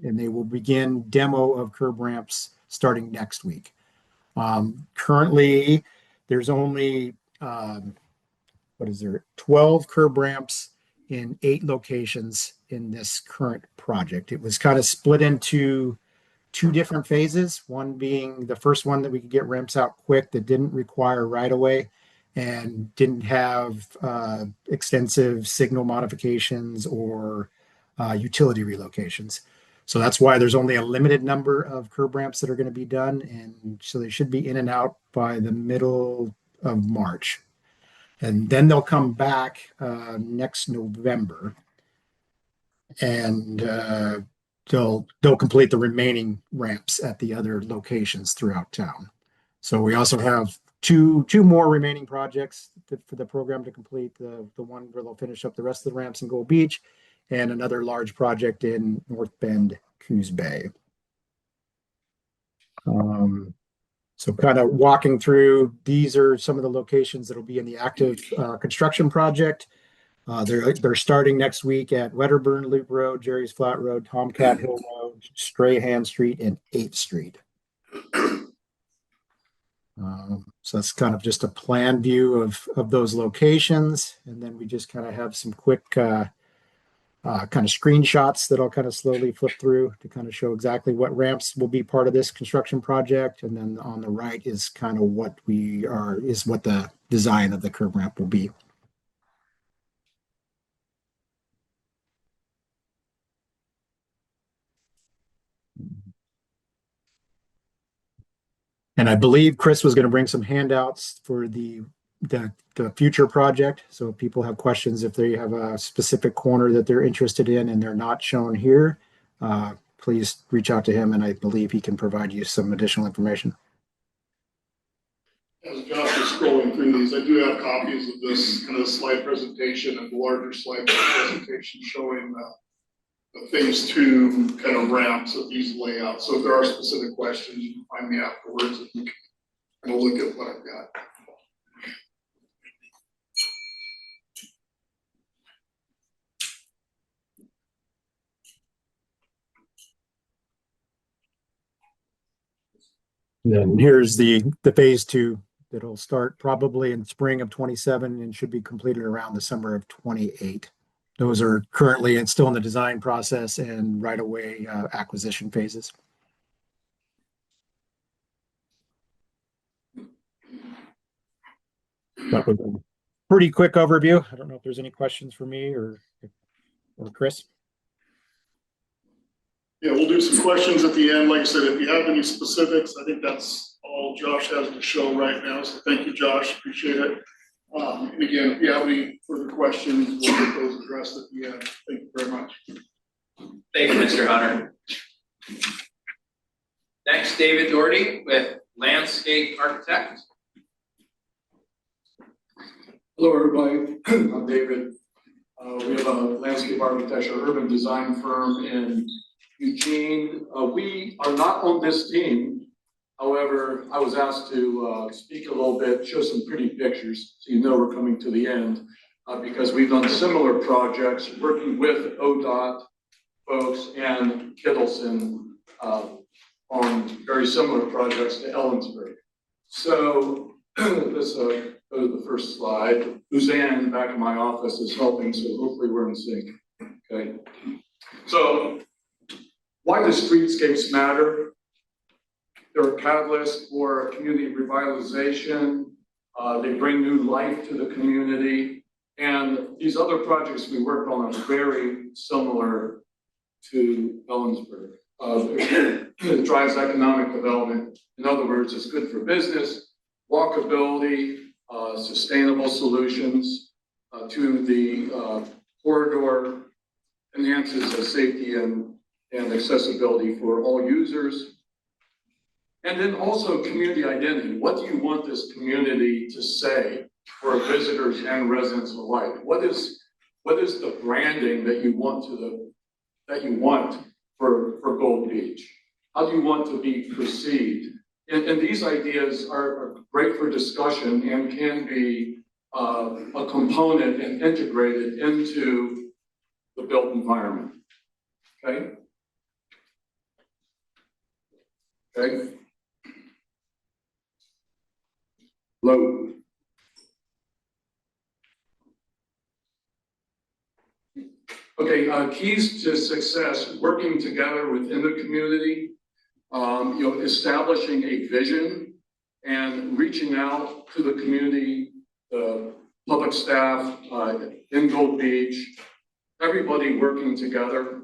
they will begin demo of curb ramps starting next week. Currently, there's only 12 curb ramps in 8 locations in this current project. It was kind of split into 2 different phases, one being the first one that we could get ramps out quick that didn't require right of way and didn't have extensive signal modifications or utility relocations. So that's why there's only a limited number of curb ramps that are going to be done. And so they should be in and out by the middle of March. And then they'll come back next November and they'll complete the remaining ramps at the other locations throughout town. So we also have two more remaining projects for the program to complete. The one where they'll finish up the rest of the ramps in Gold Beach, and another large project in North Bend, Coos Bay. So kind of walking through, these are some of the locations that will be in the active construction project. They're starting next week at Wedderburn Loop Road, Jerry's Flat Road, Tomcat Hill Road, Strahan Street, and 8th Street. So that's kind of just a plan view of those locations. And then we just kind of have some quick kind of screenshots that I'll kind of slowly flip through to kind of show exactly what ramps will be part of this construction project. And then on the right is kind of what the design of the curb ramp will be. And I believe Chris was going to bring some handouts for the future project. So if people have questions, if they have a specific corner that they're interested in and they're not shown here, please reach out to him, and I believe he can provide you some additional information. As Josh is scrolling through these, I do have copies of this kind of slide presentation and the larger slide presentation showing the phase 2 kind of ramps of these layouts. So if there are specific questions, you can find me afterwards and you can kind of look at what I've got. And then here's the phase 2 that'll start probably in spring of 27 and should be completed around the summer of 28. Those are currently still in the design process and right away acquisition phases. That was a pretty quick overview. I don't know if there's any questions for me or Chris. Yeah, we'll do some questions at the end. Like I said, if you have any specifics, I think that's all Josh has to show right now. So thank you, Josh. Appreciate it. And again, if you have any further questions, we'll get those addressed at the end. Thank you very much. Thank you, Mr. Hunter. Next, David Dougherty with Landscape Architect. Hello, everybody. I'm David. We have a landscape architecture urban design firm in Eugene. We are not on this team. However, I was asked to speak a little bit, show some pretty pictures, so you know we're coming to the end, because we've done similar projects working with ODOT folks and Kittelson on very similar projects to Ellensburg. So let's go to the first slide. Suzanne back in my office is helping, so hopefully we're in sync. Okay. So why do streetscapes matter? They're a catalyst for community revitalization. They bring new life to the community. And these other projects we worked on are very similar to Ellensburg. It drives economic development. In other words, it's good for business, walkability, sustainable solutions to the corridor, enhances the safety and accessibility for all users. And then also community identity. What do you want this community to say for visitors and residents alike? What is the branding that you want for Gold Beach? How do you want to be perceived? And these ideas are great for discussion and can be a component and integrated into the built environment. Okay? Okay. Hello. Okay, keys to success, working together within the community, establishing a vision and reaching out to the community, the public staff in Gold Beach, everybody working together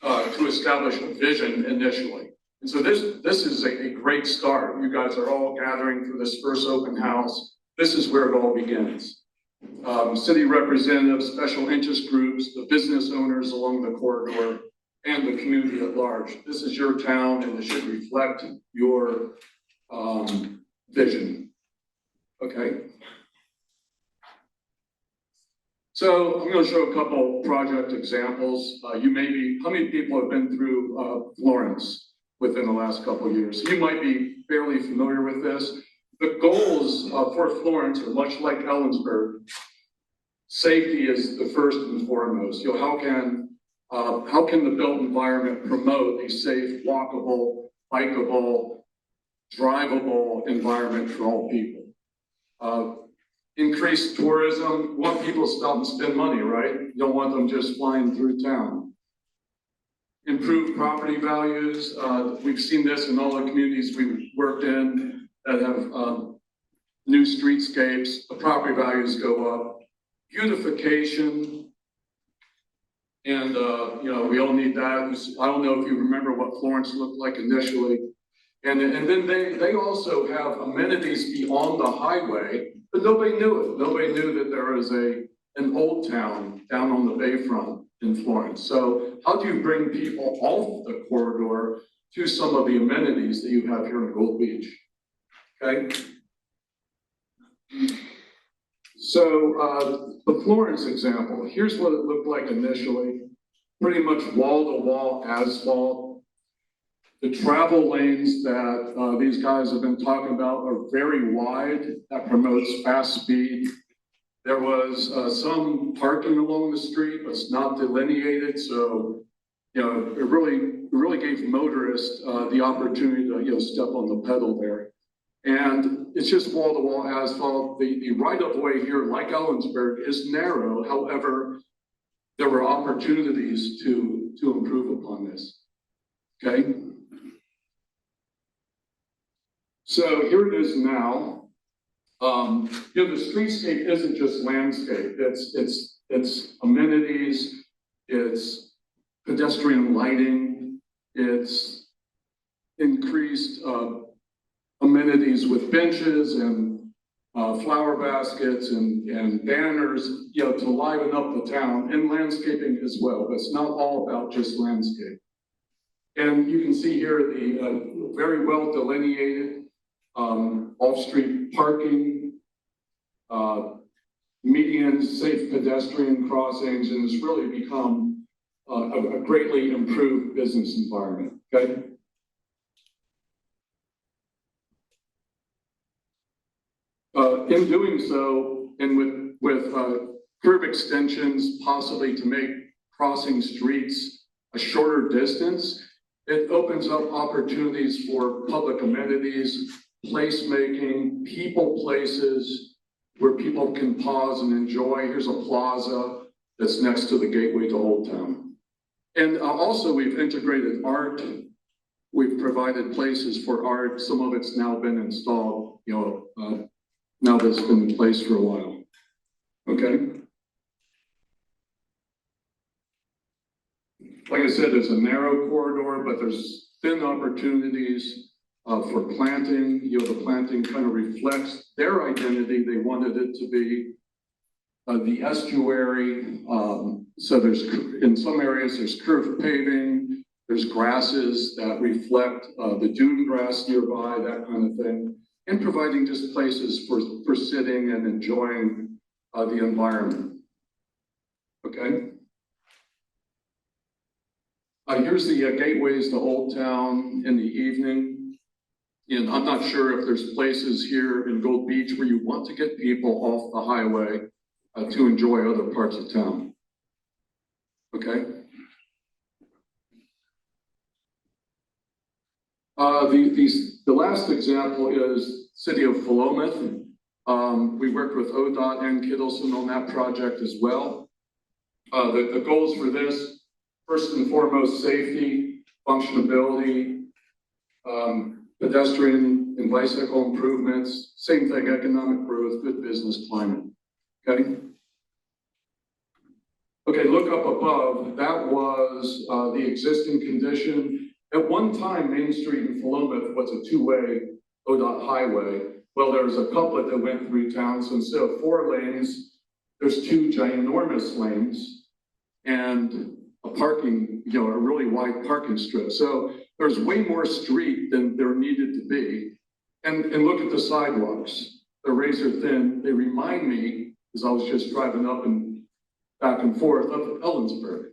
to establish a vision initially. And so this is a great start. You guys are all gathering for this first open house. This is where it all begins. City representatives, special interest groups, the business owners along the corridor, and the community at large. This is your town, and it should reflect your vision. Okay. So I'm going to show a couple project examples. How many people have been through Florence within the last couple of years? You might be fairly familiar with this. The goals for Florence are much like Ellensburg. Safety is the first and foremost. How can the built environment promote a safe, walkable, bikeable, drivable environment for all people? Increased tourism, want people to stop and spend money, right? You don't want them just flying through town. Improve property values, we've seen this in all the communities we've worked in that have new streetscapes, the property values go up. Beautification, and you know, we all need that. I don't know if you remember what Florence looked like initially. And then they also have amenities beyond the highway, but nobody knew it. Nobody knew that there was an old town down on the bayfront in Florence. So how do you bring people off the corridor to some of the amenities that you have here in Gold Beach? Okay. So the Florence example, here's what it looked like initially. Pretty much wall-to-wall asphalt. The travel lanes that these guys have been talking about are very wide. That promotes fast speed. There was some parking along the street, but it's not delineated. So, you know, it really gave motorists the opportunity to, you know, step on the pedal there. And it's just wall-to-wall asphalt. The right-of-way here, like Ellensburg, is narrow. However, there were opportunities to improve upon this. Okay. So here it is now. You know, the streetscape isn't just landscape. It's amenities. It's pedestrian lighting. It's increased amenities with benches and flower baskets and banners, you know, to liven up the town, and landscaping as well. But it's not all about just landscape. And you can see here the very well delineated off-street parking, median safe pedestrian crossings, and it's really become a greatly improved business environment. Okay. In doing so, and with curb extensions, possibly to make crossing streets a shorter distance, it opens up opportunities for public amenities, placemaking, people places where people can pause and enjoy. Here's a plaza that's next to the gateway to Old Town. And also we've integrated art. We've provided places for art. Some of it's now been installed, you know, now that it's been in place for a while. Okay. Like I said, it's a narrow corridor, but there's thin opportunities for planting. You know, the planting kind of reflects their identity. They wanted it to be the estuary. So there's, in some areas, there's curved paving. There's grasses that reflect the dune grass nearby, that kind of thing. And providing just places for sitting and enjoying the environment. Okay. Here's the gateways to Old Town in the evening. And I'm not sure if there's places here in Gold Beach where you want to get people off the highway to enjoy other parts of town. Okay. The last example is City of Philomath. We worked with ODOT and Kittelson on that project as well. The goals for this, first and foremost, safety, functionality, pedestrian and bicycle improvements, same thing, economic growth, good business climate. Okay. Okay, look up above. That was the existing condition. At one time, Main Street in Philomath was a two-way ODOT highway. Well, there was a couplet that went through town, so instead of 4 lanes, there's 2 ginormous lanes and a parking, you know, a really wide parking strip. So there's way more street than there needed to be. And look at the sidewalks. They're razor thin. They remind me, as I was just driving up and back and forth, of Ellensburg.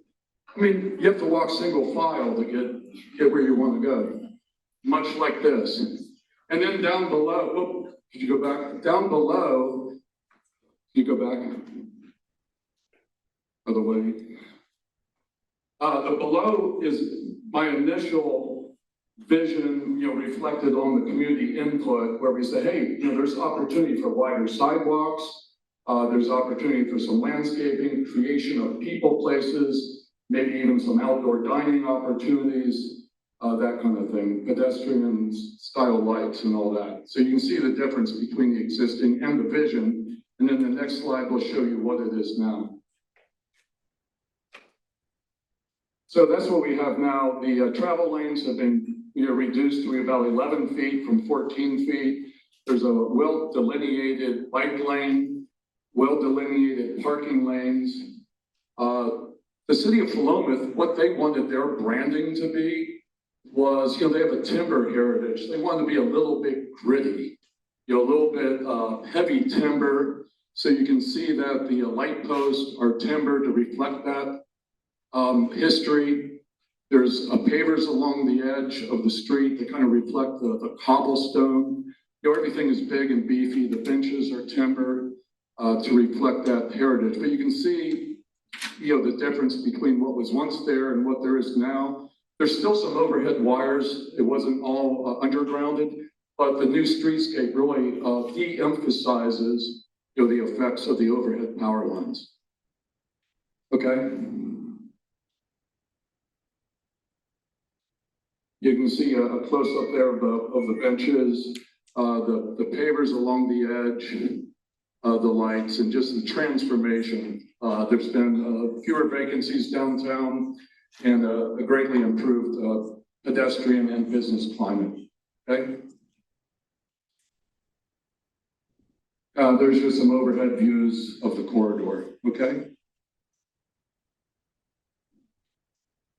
I mean, you have to walk single file to get where you want to go, much like this. And then down below, oh, could you go back? Down below, you go back other way. The below is my initial vision, you know, reflected on the community input, where we say, hey, you know, there's opportunity for wider sidewalks, There's opportunity for some landscaping, creation of people places, maybe even some outdoor dining opportunities, that kind of thing, pedestrian style lights and all that. So you can see the difference between the existing and the vision. And then the next slide will show you what it is now. So that's what we have now. The travel lanes have been reduced to about 11 feet from 14 feet. There's a well-delineated bike lane, well-delineated parking lanes. The city of Philomath, what they wanted their branding to be was, they have a timber heritage. They want to be a little bit gritty, a little bit heavy timber. So you can see that the light posts are timber to reflect that history. There's pavers along the edge of the street that kind of reflect the cobblestone. Everything is big and beefy. The benches are timber to reflect that heritage. But you can see, the difference between what was once there and what there is now. There's still some overhead wires. It wasn't all undergrounded, but the new streetscape really de-emphasizes, the effects of the overhead power lines. Okay. You can see a close-up there of the benches, the pavers along the edge, the lights, and just the transformation. There's been fewer vacancies downtown and a greatly improved pedestrian and business climate. Okay. There's just some overhead views of the corridor. Okay.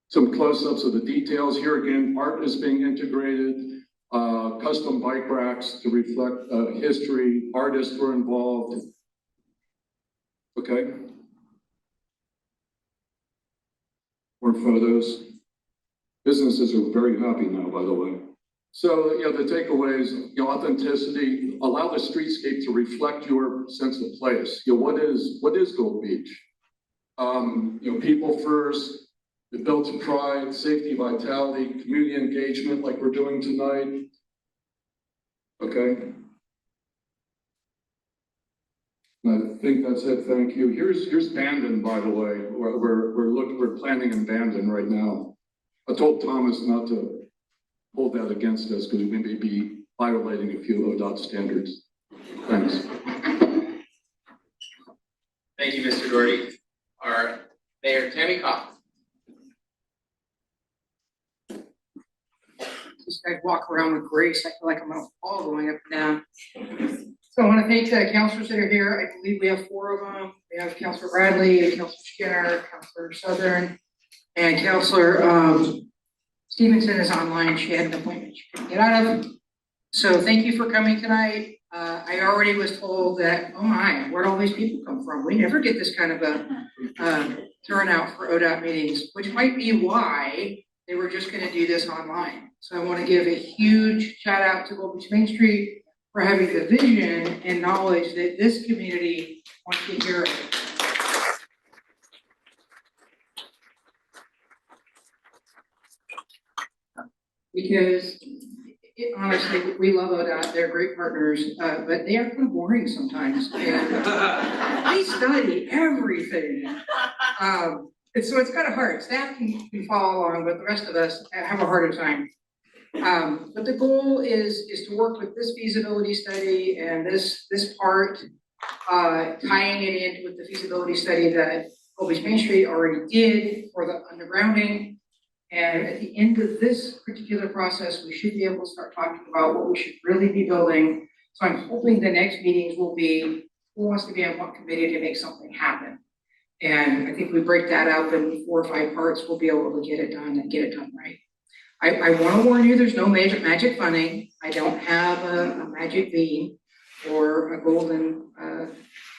Some close-ups of the details. Here again, art is being integrated, custom bike racks to reflect history. Artists were involved. Okay. More photos. Businesses are very happy now, by the way. So, the takeaways, authenticity, allow the streetscape to reflect your sense of place. What is Gold Beach? People first. The built to pride, safety, vitality, community engagement like we're doing tonight. Okay. I think that's it, thank you. Here's Bandon, by the way. We're planning in Bandon right now. I told Thomas not to hold that against us because we may be violating a few ODOT standards. Thanks. Thank you, Mr. Dougherty. Our Mayor Tamie Kaufman. Just I walk around with grace. I feel like I'm on a fall going up and down. So I want to thank the counselors that are here. I believe we have 4 of them. We have Counselor Bradley, Counselor Skinner, Counselor Southern, and Counselor Stevenson is online. She had an appointment she couldn't get out of. So thank you for coming tonight. I already was told that, oh my, where'd all these people come from? We never get this kind of a turnout for ODOT meetings, which might be why they were just going to do this online. So I want to give a huge shout out to Gold Beach Main Street for having the vision and knowledge that this community wants to hear it. Because honestly, we love ODOT, they're great partners, but they are kind of boring sometimes. And they study everything. And so it's kind of hard. Staff can follow along, but the rest of us have a harder time. But the goal is to work with this feasibility study and this part, tying it in with the feasibility study that Gold Beach Main Street already did for the undergrounding. And at the end of this particular process, we should be able to start talking about what we should really be building. So I'm hoping the next meetings will be who wants to be on what committee to make something happen. And I think we break that up in 4 or 5 parts, we'll be able to get it done and get it done right. I want to warn you, there's no magic funding. I don't have a magic bean or a golden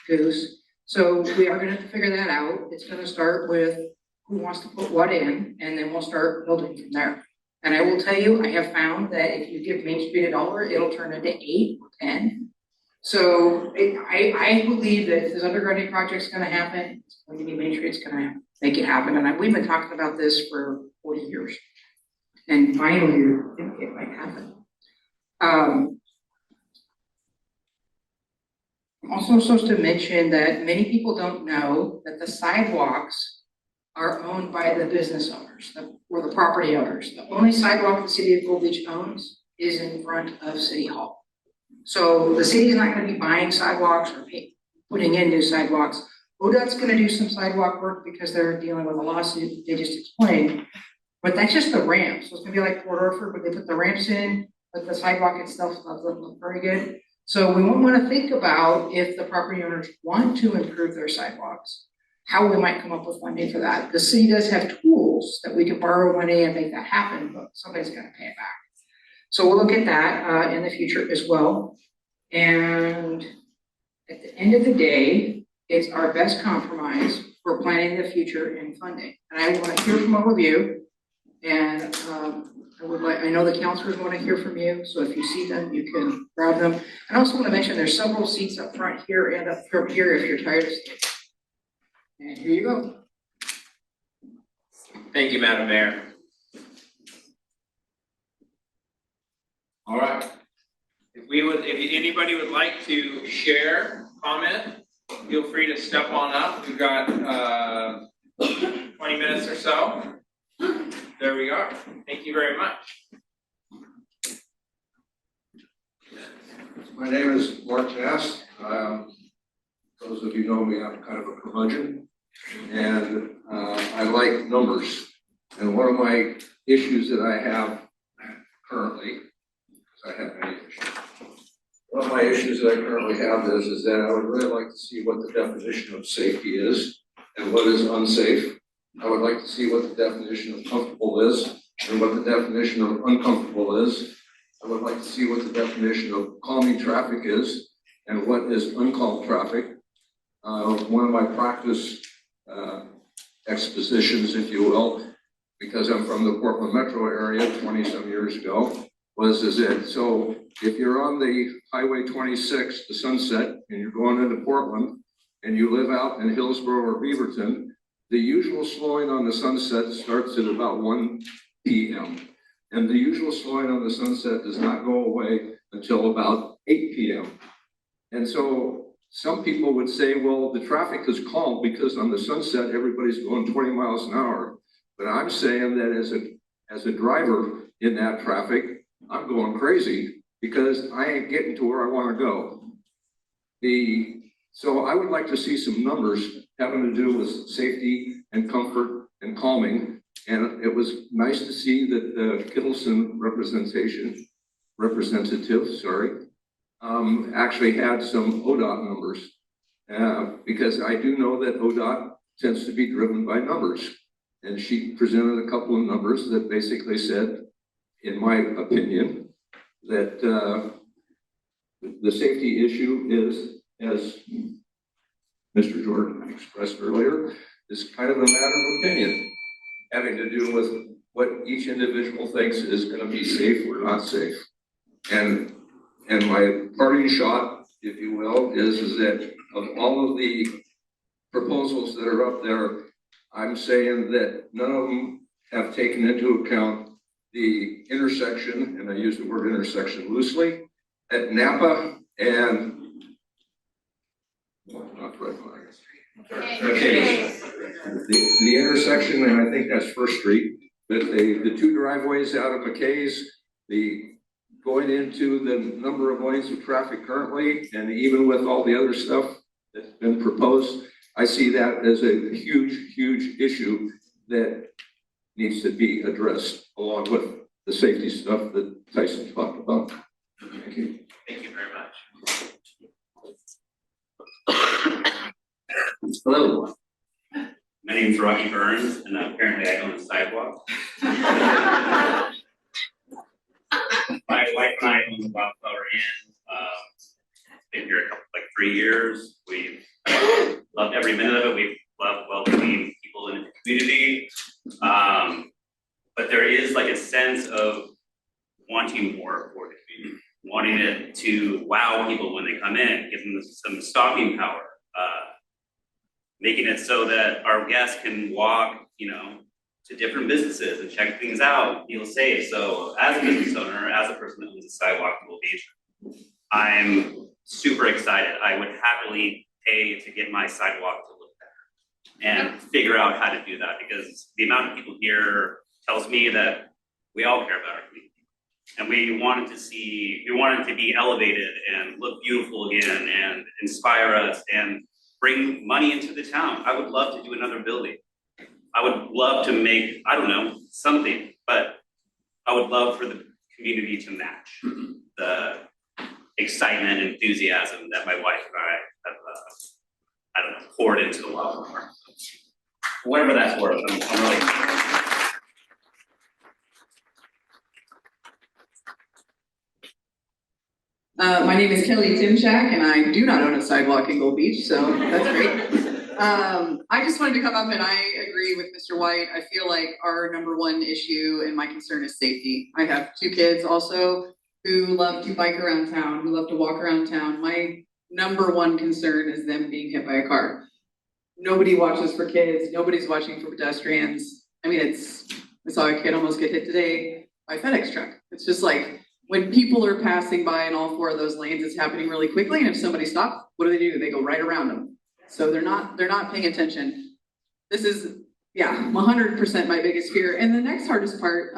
goose. So we are going to have to figure that out. It's going to start with who wants to put what in, and then we'll start building from there. And I will tell you, I have found that if you give Main Street $1, it'll turn into 8 or 10. So I believe that if this undergrounding project's going to happen, it's going to be Main Street's going to make it happen. And we've been talking about this for 40 years. And finally, I think it might happen. I'm also supposed to mention that many people don't know that the sidewalks are owned by the business owners, or the property owners. The only sidewalk the city of Gold Beach owns is in front of City Hall. So the city is not gonna be buying sidewalks or putting in new sidewalks. ODOT's gonna do some sidewalk work because they're dealing with a lawsuit they just explained. But that's just the ramp. So it's gonna be like Port Orford, where they put the ramps in, but the sidewalk itself doesn't look very good. So we won't wanna think about, if the property owners want to improve their sidewalks, how we might come up with funding for that. The city does have tools that we can borrow money and make that happen, but somebody's gonna pay it back. So we'll look at that in the future as well. And at the end of the day, it's our best compromise for planning the future and funding. And I want to hear from all of you. And I know the counselors want to hear from you. So if you see them, you can grab them. And I also want to mention there's several seats up front here and up front here if you're tired of staying. And here you go. Thank you, Madam Mayor. All right. If anybody would like to share, comment, feel free to step on up. We've got 20 minutes or so. There we are. Thank you very much. My name is Mark Nass. Those of you know me, I'm kind of a curmudgeon, and I like numbers. And one of my issues that I have currently, because I have many issues, one of my issues that I currently have is that I would really like to see what the definition of safety is and what is unsafe. I would like to see what the definition of comfortable is and what the definition of uncomfortable is. I would like to see what the definition of calming traffic is and what is uncalmed traffic. One of my practice expositions, if you will, because I'm from the Portland metro area 20-some years ago, is that so if you're on the Highway 26 to Sunset and you're going into Portland and you live out in Hillsborough or Beaverton, the usual slowing on the Sunset starts at about 1 p.m. And the usual slowing on the Sunset does not go away until about 8 p.m. And so some people would say, well, the traffic is calm because on the Sunset, everybody's going 20 miles an hour. But I'm saying that as a driver in that traffic, I'm going crazy because I ain't getting to where I want to go. So I would like to see some numbers having to do with safety and comfort and calming. And it was nice to see that the Kittelson representative, actually had some ODOT numbers. Because I do know that ODOT tends to be driven by numbers. And she presented a couple of numbers that basically said, in my opinion, that the safety issue is, as Mr. Jordan expressed earlier, is kind of a matter of opinion, having to do with what each individual thinks is going to be safe or not safe. And my parting shot, if you will, is that of all of the proposals that are up there, I'm saying that none of them have taken into account the intersection, and I use the word intersection loosely, at Napa and not Red Line. Okay. The intersection, and I think that's First Street, but the two driveways out of McKay's, the going into the number of lanes of traffic currently, and even with all the other stuff that's been proposed, I see that as a huge, huge issue that needs to be addressed along with the safety stuff that Tyson talked about. Thank you. Thank you very much. Hello. My name is Rocky Burns, and apparently I own a sidewalk. My wife and I own the Wildflower Inn. Been here like 3 years. We've loved every minute of it. We've loved welcoming people into the community. But there is like a sense of wanting more for the community, wanting it to wow people when they come in, give them some stopping power, making it so that our guests can walk, to different businesses and check things out, feel safe. So as a business owner, as a person that owns a sidewalk in Beach, I'm super excited. I would happily pay to get my sidewalk to look better and figure out how to do that, because the amount of people here tells me that we all care about our community. And we want it to be elevated and look beautiful again and inspire us and bring money into the town. I would love to do another building. I would love to make, I don't know, something, but I would love for the community to match the excitement and enthusiasm that my wife and I have, I don't know, poured into the wildfire. Whatever that's worth, I'm really. My name is Kelly Timchak, and I do not own a sidewalk in Gold Beach, so that's great. I just wanted to come up, and I agree with Mr. White. I feel like our number one issue and my concern is safety. I have 2 kids also who love to bike around town, who love to walk around town. My number one concern is them being hit by a car. Nobody watches for kids. Nobody's watching for pedestrians. I mean, I saw a kid almost get hit today by a FedEx truck. It's just like, when people are passing by in all 4 of those lanes, it's happening really quickly. And if somebody stops, what do? They go right around them. So they're not paying attention. This is, 100% my biggest fear. And the next hardest part,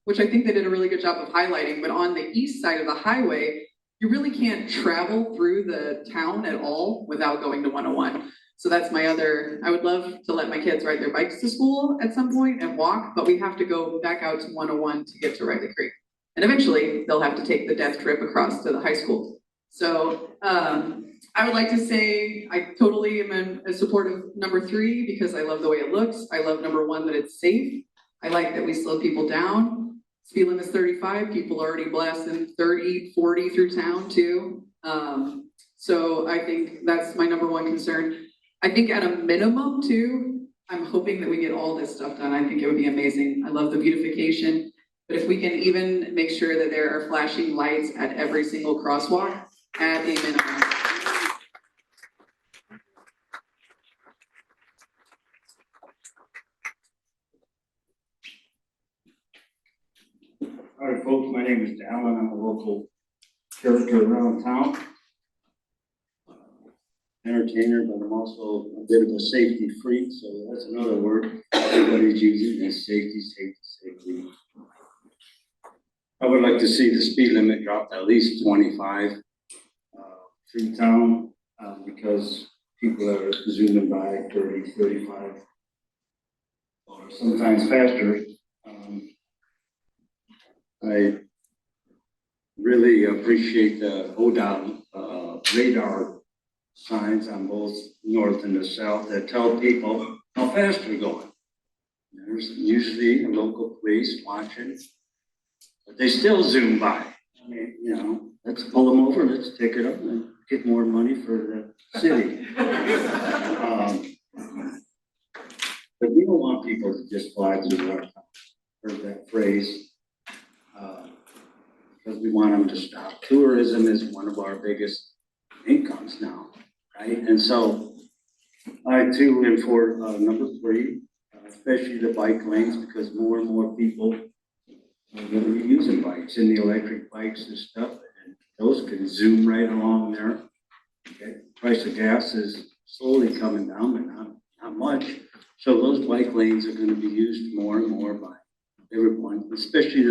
which I think they did a really good job of highlighting, but on the east side of the highway, you really can't travel through the town at all without going to 101. So that's my other, I would love to let my kids ride their bikes to school at some point and walk, but we have to go back out to 101 to get to Riley Creek. And eventually they'll have to take the death trip across to the high school. So I would like to say I totally am in support of number 3 because I love the way it looks. I love number 1, that it's safe. I like that we slow people down. Speed limit is 35. People are already blasting 30, 40 through town too. So I think that's my number 1 concern. I think at a minimum too, I'm hoping that we get all this stuff done. I think it would be amazing. I love the beautification. But if we can even make sure that there are flashing lights at every single crosswalk at a minimum. All right, folks, my name is Alan. I'm a local character around town. Entertainer, but I'm also a bit of a safety freak, so that's another word everybody's using is safety, safety, safety. I would like to see the speed limit dropped at least 25 through town because people are zooming by 30, 35, or sometimes faster. I really appreciate the ODOT radar signs on both north and the south that tell people how fast they're going. There's usually a local police watching. But they still zoom by. I mean, let's pull them over, let's take it up and get more money for the city. But we don't want people to just fly through our town. Heard that phrase. Because we want them to stop. Tourism is one of our biggest incomes now, right? And so I too am for number 3, especially the bike lanes, because more and more people are going to be using bikes and the electric bikes and stuff, and those can zoom right along there. Okay. Price of gas is slowly coming down, but not much. So those bike lanes are going to be used more and more by everyone, especially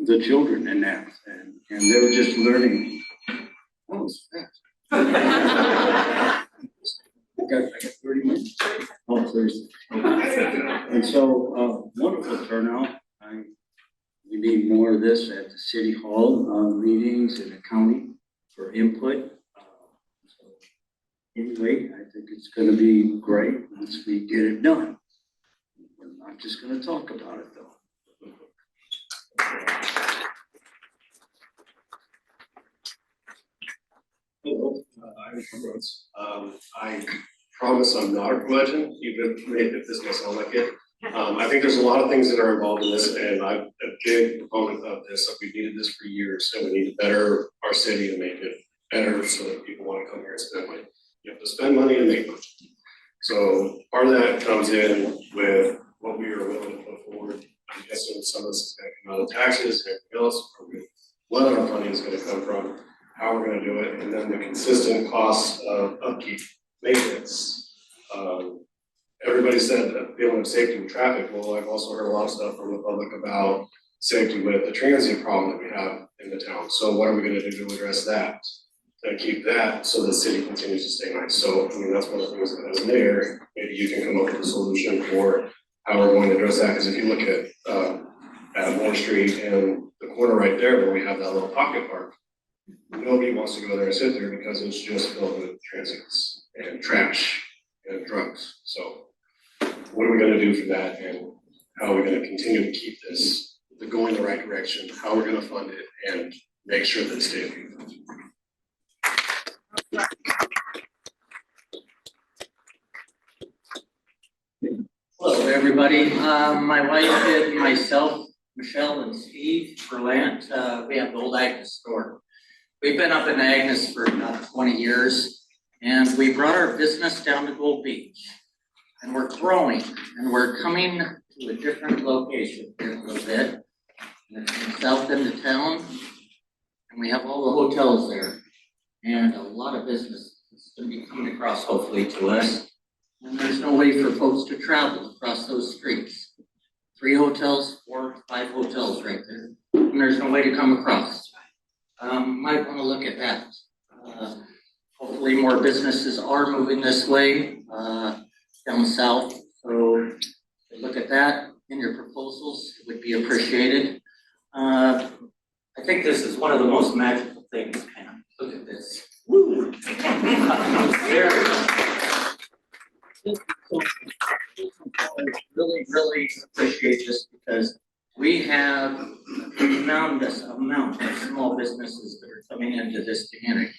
the children in that, and they're just learning. Oh, it's fast. I got 30 minutes. Oh, 30. And so, wonderful turnout. We need more of this at the city hall meetings in the county for input. So anyway, I think it's going to be great once we get it done. We're not just going to talk about it though. Hello, I'm from Rhodes. I promise I'm not a curmudgeon, even if this may sound like it. I think there's a lot of things that are involved in this, and I'm a big proponent of this. Like, we've needed this for years, and we need to better our city and make it better so that people want to come here and spend money. You have to spend money to make money. So part of that comes in with what we are willing to put forward. I'm guessing some of this is going to come out of taxes and everything else, or we what our funding is gonna come from, how we're gonna do it, and then the consistent costs of upkeep, maintenance. Everybody said a feeling of safety with traffic. Well, I've also heard a lot of stuff from the public about safety with the transient problem that we have in the town. So what are we gonna do to address that? And keep that so the city continues to stay nice. So, I mean, that's one of the things that as mayor, maybe you can come up with a solution for how we're going to address that. Because if you look at Moore Street and the corner right there where we have that little pocket park, nobody wants to go there and sit there because it's just filled with transients and trash and drugs. So what are we gonna do for that, and how are we gonna continue to keep this going the right direction, how we're gonna fund it, and make sure that it stays. Hello, everybody. My wife and myself, Michelle and Steve Berlant, we have the old Agnes store. We've been up in Agnes for about 20 years, and we brought our business down to Gold Beach. And we're growing, and we're coming to a different location here in a little bit. And it's in the south end of town, and we have all the hotels there. And a lot of business is going to be coming across, hopefully, to us. And there's no way for folks to travel across those streets. 3 hotels, 4, 5 hotels right there. And there's no way to come across. Might want to look at that. Hopefully more businesses are moving this way, down south. So look at that in your proposals. It would be appreciated. I think this is one of the most magical things, Pam. Look at this. Woo! Really appreciate this because we have a tremendous amount of small businesses that are coming into this community.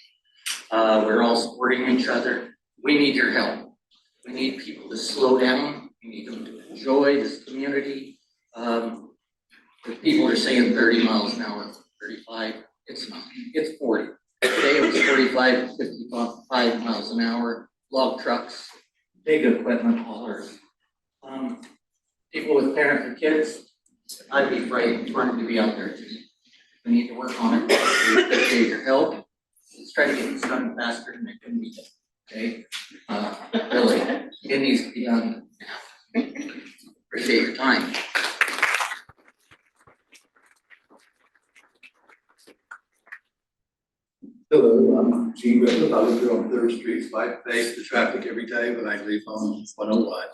We're all supporting each other. We need your help. We need people to slow down. We need them to enjoy this community. If people are saying 30 miles an hour, 35, it's not. It's 40. Today it was 45, 55 miles an hour. Log trucks, big equipment haulers. People with parents and kids, I'd be frightened to be out there too. We need to work on it. We appreciate your help. Let's try to get this done faster than it can be done. Okay? Really, it needs to be done now. Appreciate your time. Hello, I'm Gene Griffith. I live here on 3rd Street. So I face the traffic every day when I leave home 101.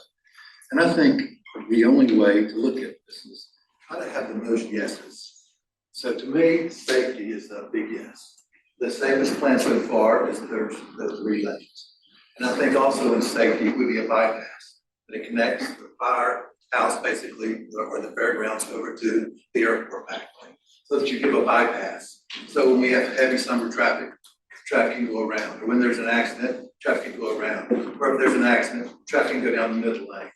And I think the only way to look at this is try to have the most yeses. So to me, safety is a big yes. The safest plan so far is there's the 3 lanes. And I think also in safety would be a bypass that it connects the firehouse basically, or the fairgrounds over to the airport back lane, so that you give a bypass. So when we have heavy summer traffic can go around. Or when there's an accident, traffic can go around. Or if there's an accident, traffic can go down the middle lane.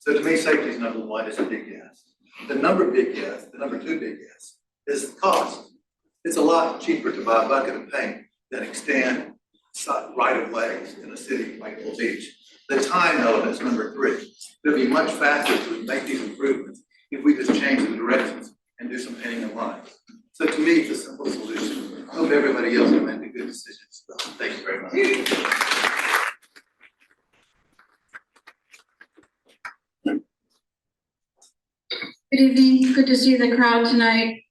So to me, safety is number 1, is a big yes. The number 2 big yes is the cost. It's a lot cheaper to buy a bucket of paint than extend right-of-ways in a city like Gold Beach. The time element is number 3. It'll be much faster to make these improvements if we just change the directions and do some painting of lines. So to me, it's a simple solution. I hope everybody else will make a good decision. So thank you very much. Good evening. Good to see the crowd tonight.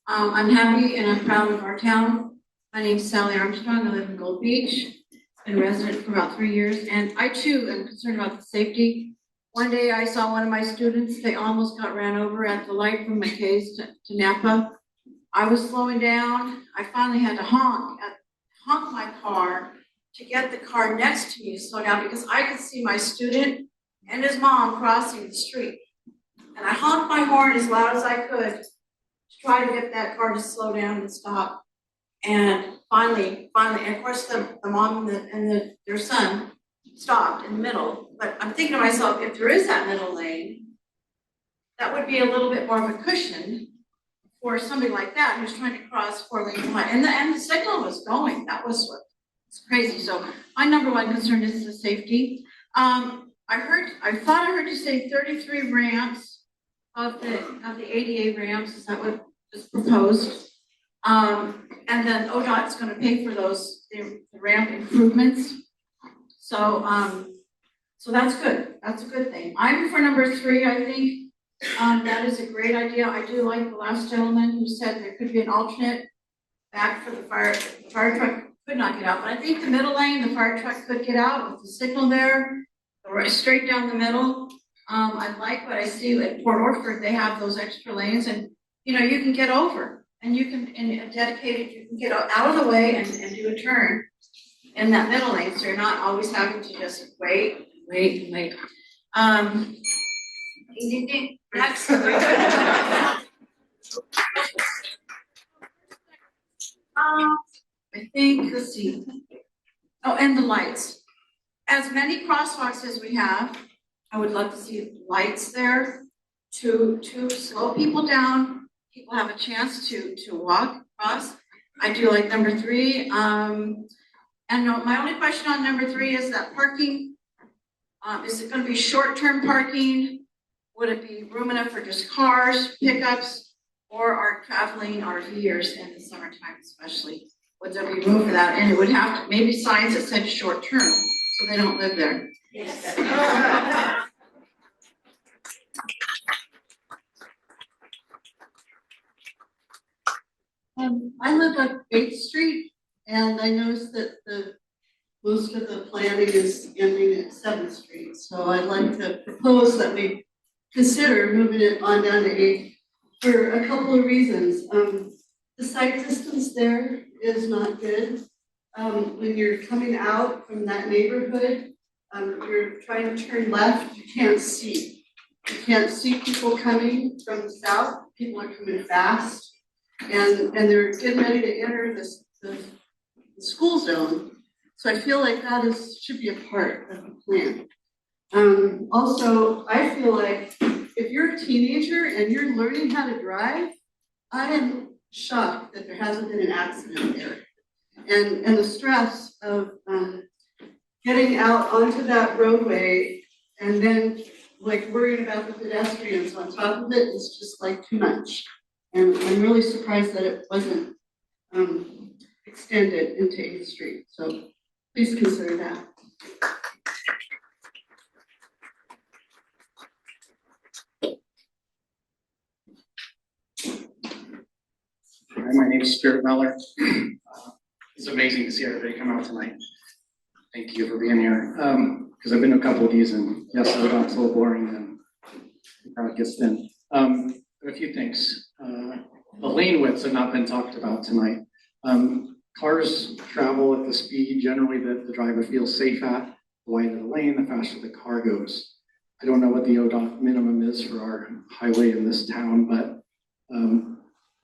I'm happy and I'm proud of our town. My name is Sally Armstrong. I live in Gold Beach. Been a resident for about 3 years, and I too am concerned about the safety. One day I saw one of my students, they almost got ran over at the light from McKay's to Napa. I was slowing down. I finally had to honk my car to get the car next to me to slow down because I could see my student and his mom crossing the street. And I honked my horn as loud as I could to try to get that car to slow down and stop. And finally, and of course the mom and their son stopped in the middle. But I'm thinking to myself, if there is that middle lane, that would be a little bit more of a cushion for somebody like that who's trying to cross 4 lanes wide. And the signal was going. That was it's crazy. So my number 1 concern is the safety. I thought I heard you say 33 ramps of the ADA ramps. Is that what is proposed? And then ODOT is gonna pay for those, the ramp improvements. So, so that's good, that's a good thing. I'm for number 3, I think, that is a great idea. I do like the last gentleman who said there could be an alternate back for the fire truck could not get out, but I think the middle lane, the fire truck could get out with the signal there, right straight down the middle. I like what I see at Port Orford, they have those extra lanes and, you know, you can get over and you can, in dedicated, you can get out of the way and do a turn in that middle lane, so you're not always having to just wait. Next. I think, let's see. Oh, and the lights. As many crosswalks as we have, I would love to see lights there to slow people down. People have a chance to walk across. I do like number 3. And my only question on number 3 is that parking. Is it going to be short-term parking? Would it be room enough for just cars, pickups, or are traveling RVers in the summertime especially? Would there be room for that? And it would have to, maybe signs that said short-term, so they don't live there. I live on 8th Street, and I noticed that most of the planning is ending at 7th Street. So I'd like to propose that we consider moving it on down to 8th for a couple of reasons. The sight distance there is not good. When you're coming out from that neighborhood, you're trying to turn left, you can't see. You can't see people coming from the south. People are coming fast. And they're getting ready to enter the school zone. So I feel like that should be a part of the plan. Also, I feel like if you're a teenager and you're learning how to drive, I am shocked that there hasn't been an accident there. And the stress of getting out onto that roadway and then like worrying about the pedestrians on top of it is just like too much. And I'm really surprised that it wasn't extended into 8th Street. So please consider that. Hi, my name is Stuart Meller. It's amazing to see everybody come out tonight. Thank you for being here. Because I've been to a couple of these, and yes, I got a little boring, and it probably gets thin. A few things. The lane widths have not been talked about tonight. Cars travel at the speed generally that the driver feels safe at. The wider the lane, the faster the car goes. I don't know what the ODOT minimum is for our highway in this town, but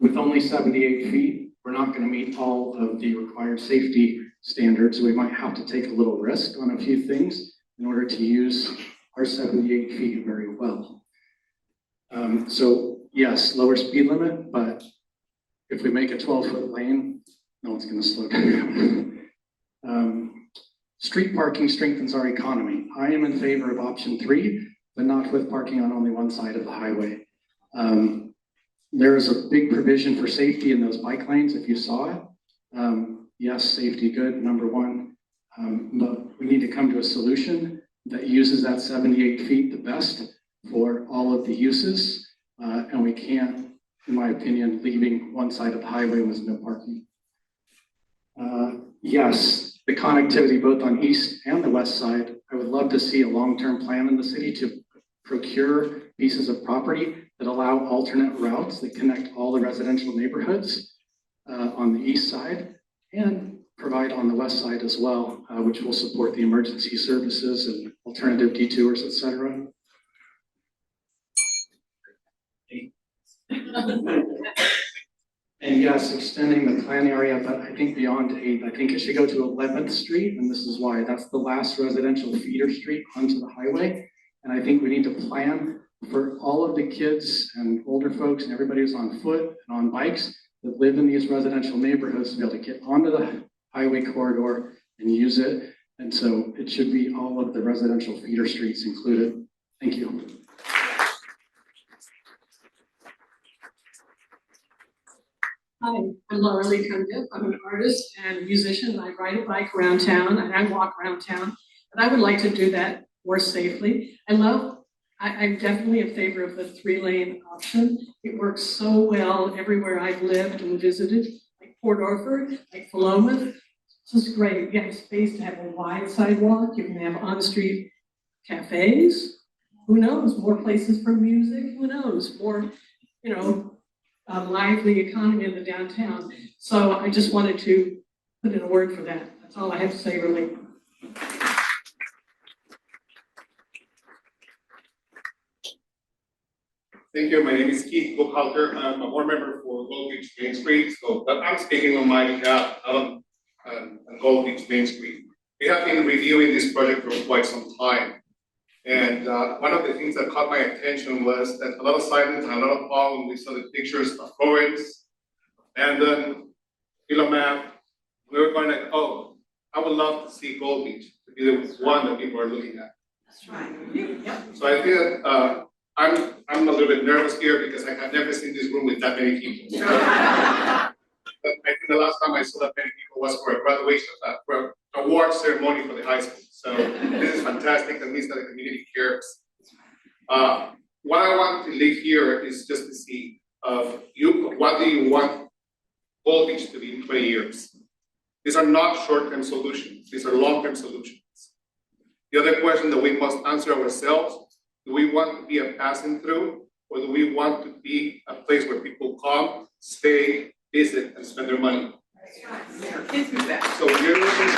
with only 78 feet, we're not going to meet all of the required safety standards. We might have to take a little risk on a few things in order to use our 78 feet very well. So yes, lower speed limit, but if we make a 12-foot lane, no one's going to slow down. Street parking strengthens our economy. I am in favor of option 3, but not with parking on only one side of the highway. There is a big provision for safety in those bike lanes, if you saw it. Yes, safety good, number 1, but we need to come to a solution that uses that 78 feet the best for all of the uses, and we can't, in my opinion, leaving one side of the highway with no parking. Yes, the connectivity both on east and the west side. I would love to see a long-term plan in the city to procure pieces of property that allow alternate routes that connect all the residential neighborhoods on the east side and provide on the west side as well, which will support the emergency services and alternative detours, et cetera. And yes, extending the plan area, but I think beyond 8, I think it should go to 11th Street, and this is why. That's the last residential feeder street onto the highway. And I think we need to plan for all of the kids and older folks and everybody who's on foot and on bikes that live in these residential neighborhoods to be able to get onto the highway corridor and use it. And so it should be all of the residential feeder streets included. Thank you. Hi, I'm Laurie. I'm an artist and musician. I ride a bike around town and I walk around town. But I would like to do that more safely. I'm definitely in favor of the 3-lane option. It works so well everywhere I've lived and visited, like Port Orford, like Philomath. This is great. You have space to have a wide sidewalk. You can have on-street cafes. Who knows? More places for music. Who knows? More, lively economy in the downtown. So I just wanted to put in a word for that. That's all I have to say, really. Thank you. My name is Keith Buchhalter. I'm a board member for Gold Beach Main Street. But I'm speaking on my behalf on Gold Beach Main Street. We have been reviewing this project for quite some time. And one of the things that caught my attention was that a lot of silence and a lot of awe when we saw the pictures of Florence and then Philomath. We were going like, oh, I would love to see Gold Beach to be the one that people are looking at. That's right. So I think that I'm a little bit nervous here because I have never seen this room with that many people. But I think the last time I saw that many people was for a graduation, for an award ceremony for the high school. So this is fantastic. That means that the community cares. What I want to leave here is just to see what do you want Gold Beach to be in 20 years? These are not short-term solutions. These are long-term solutions. The other question that we must answer ourselves, do we want to be a passing through, or do we want to be a place where people come, stay, visit, and spend their money? So we're looking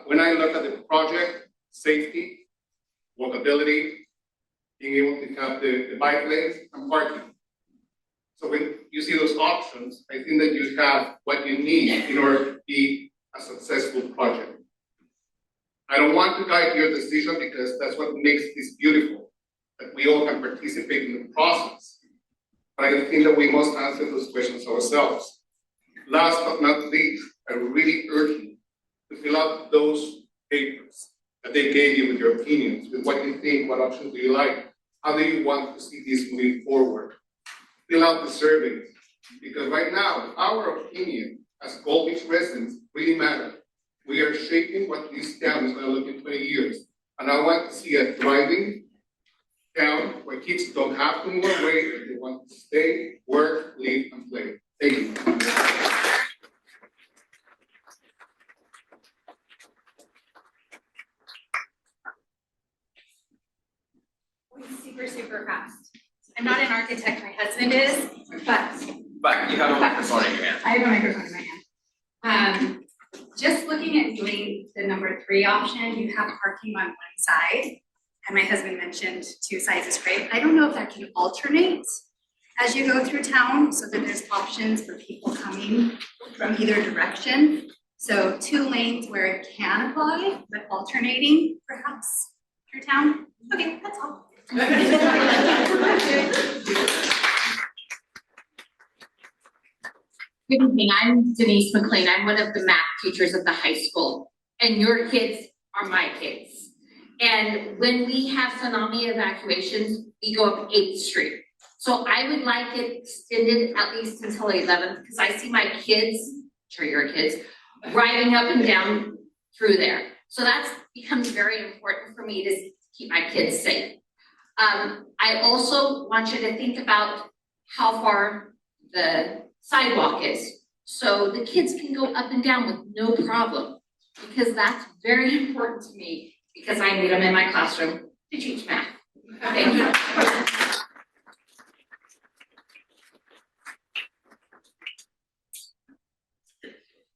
when I look at the project, safety, walkability, being able to have the bike lanes and parking. So when you see those options, I think that you have what you need in order to be a successful project. I don't want to guide your decision because that's what makes this beautiful, that we all can participate in the process. But I think that we must answer those questions ourselves. Last but not least, I really urge you to fill out those papers that they gave you with your opinions, with what you think, what options do you like, how do you want to see this moving forward. Fill out the survey, because right now, our opinion as Gold Beach residents really matters. We are shaping what this town is going to look in 20 years. And I want to see a thriving town where kids don't have to move away if they want to stay, work, live, and play. Thank you. Super fast. I'm not an architect, my husband is, But you have a microphone in your hand. I have a microphone in my hand. Just looking at doing the number 3 option, you have parking on one side, and my husband mentioned 2 sides is great. I don't know if that can alternate as you go through town so that there's options for people coming from either direction. So 2 lanes where it can apply, but alternating perhaps through town. Okay, that's all. Good evening, I'm Denise McLean. I'm one of the math teachers at the high school, and your kids are my kids. And when we have tsunami evacuations, we go up 8th Street. So I would like it extended at least until 11th, because I see my kids, I'm sure your kids, riding up and down through there. So that becomes very important for me to keep my kids safe. I also want you to think about how far the sidewalk is, so the kids can go up and down with no problem, because that's very important to me, because I need them in my classroom to teach math. Thank you.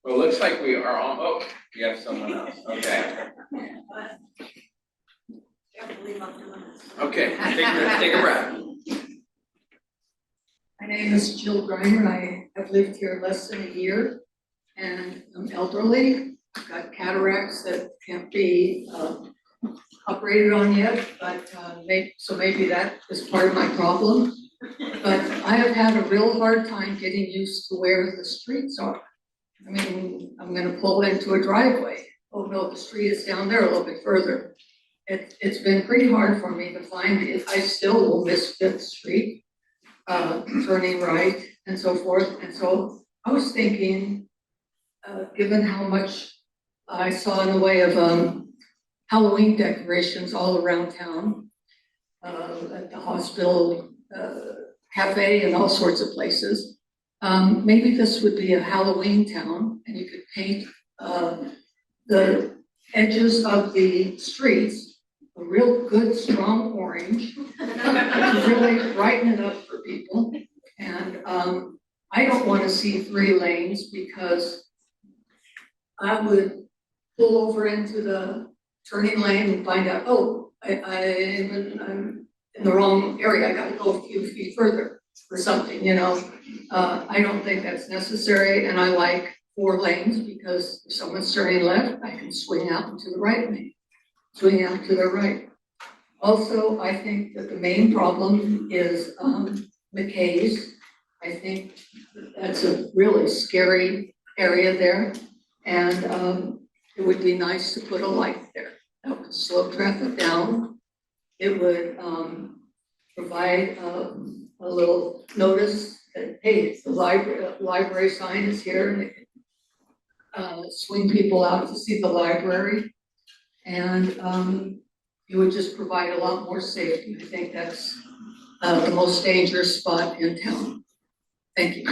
Well, it looks like we are on, oh, you have someone else, okay. Okay, take a breath. My name is Jill Griner. I have lived here less than a year, and I'm elderly. I've got cataracts that can't be operated on yet, but maybe that is part of my problem. But I have had a real hard time getting used to where the streets are. I mean, I'm going to pull into a driveway. Oh no, the street is down there a little bit further. it's been pretty hard for me to find it. I still will miss Fifth Street, turning right and so forth. And so I was thinking, given how much I saw in the way of Halloween decorations all around town, at the hospital, cafe and all sorts of places. Maybe this would be a Halloween town and you could paint the edges of the streets a real good, strong orange to really brighten it up for people. And I don't want to see 3 lanes because I would pull over into the turning lane and find out, oh, I'm in the wrong area. I got to go a few feet further or something, you know. I don't think that's necessary, and I like 4 lanes because if someone's turning left, I can swing out into the right lane, swing out to the right. Also, I think that the main problem is McKay's. I think that's a really scary area there, and it would be nice to put a light there. That would slow traffic down. It would provide a little notice that, hey, the library sign is here, and it can swing people out to see the library. And it would just provide a lot more safety. I think that's the most dangerous spot in town. Thank you.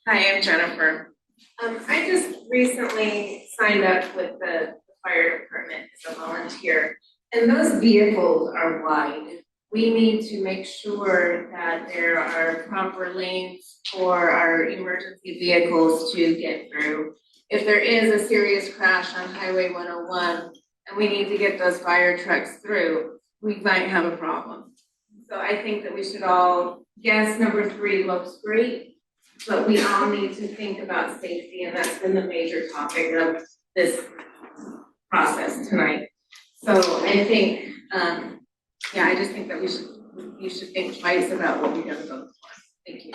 Hi, I'm Jennifer. I just recently signed up with the fire department as a volunteer, and those vehicles are wide. We need to make sure that there are proper lanes for our emergency vehicles to get through. If there is a serious crash on Highway 101 and we need to get those fire trucks through, we might have a problem. So I think that we should all, yes, number 3 looks great, but we all need to think about safety, and that's been the major topic of this process tonight. So I think, I just think that you should think twice about what we're gonna vote for. Thank you.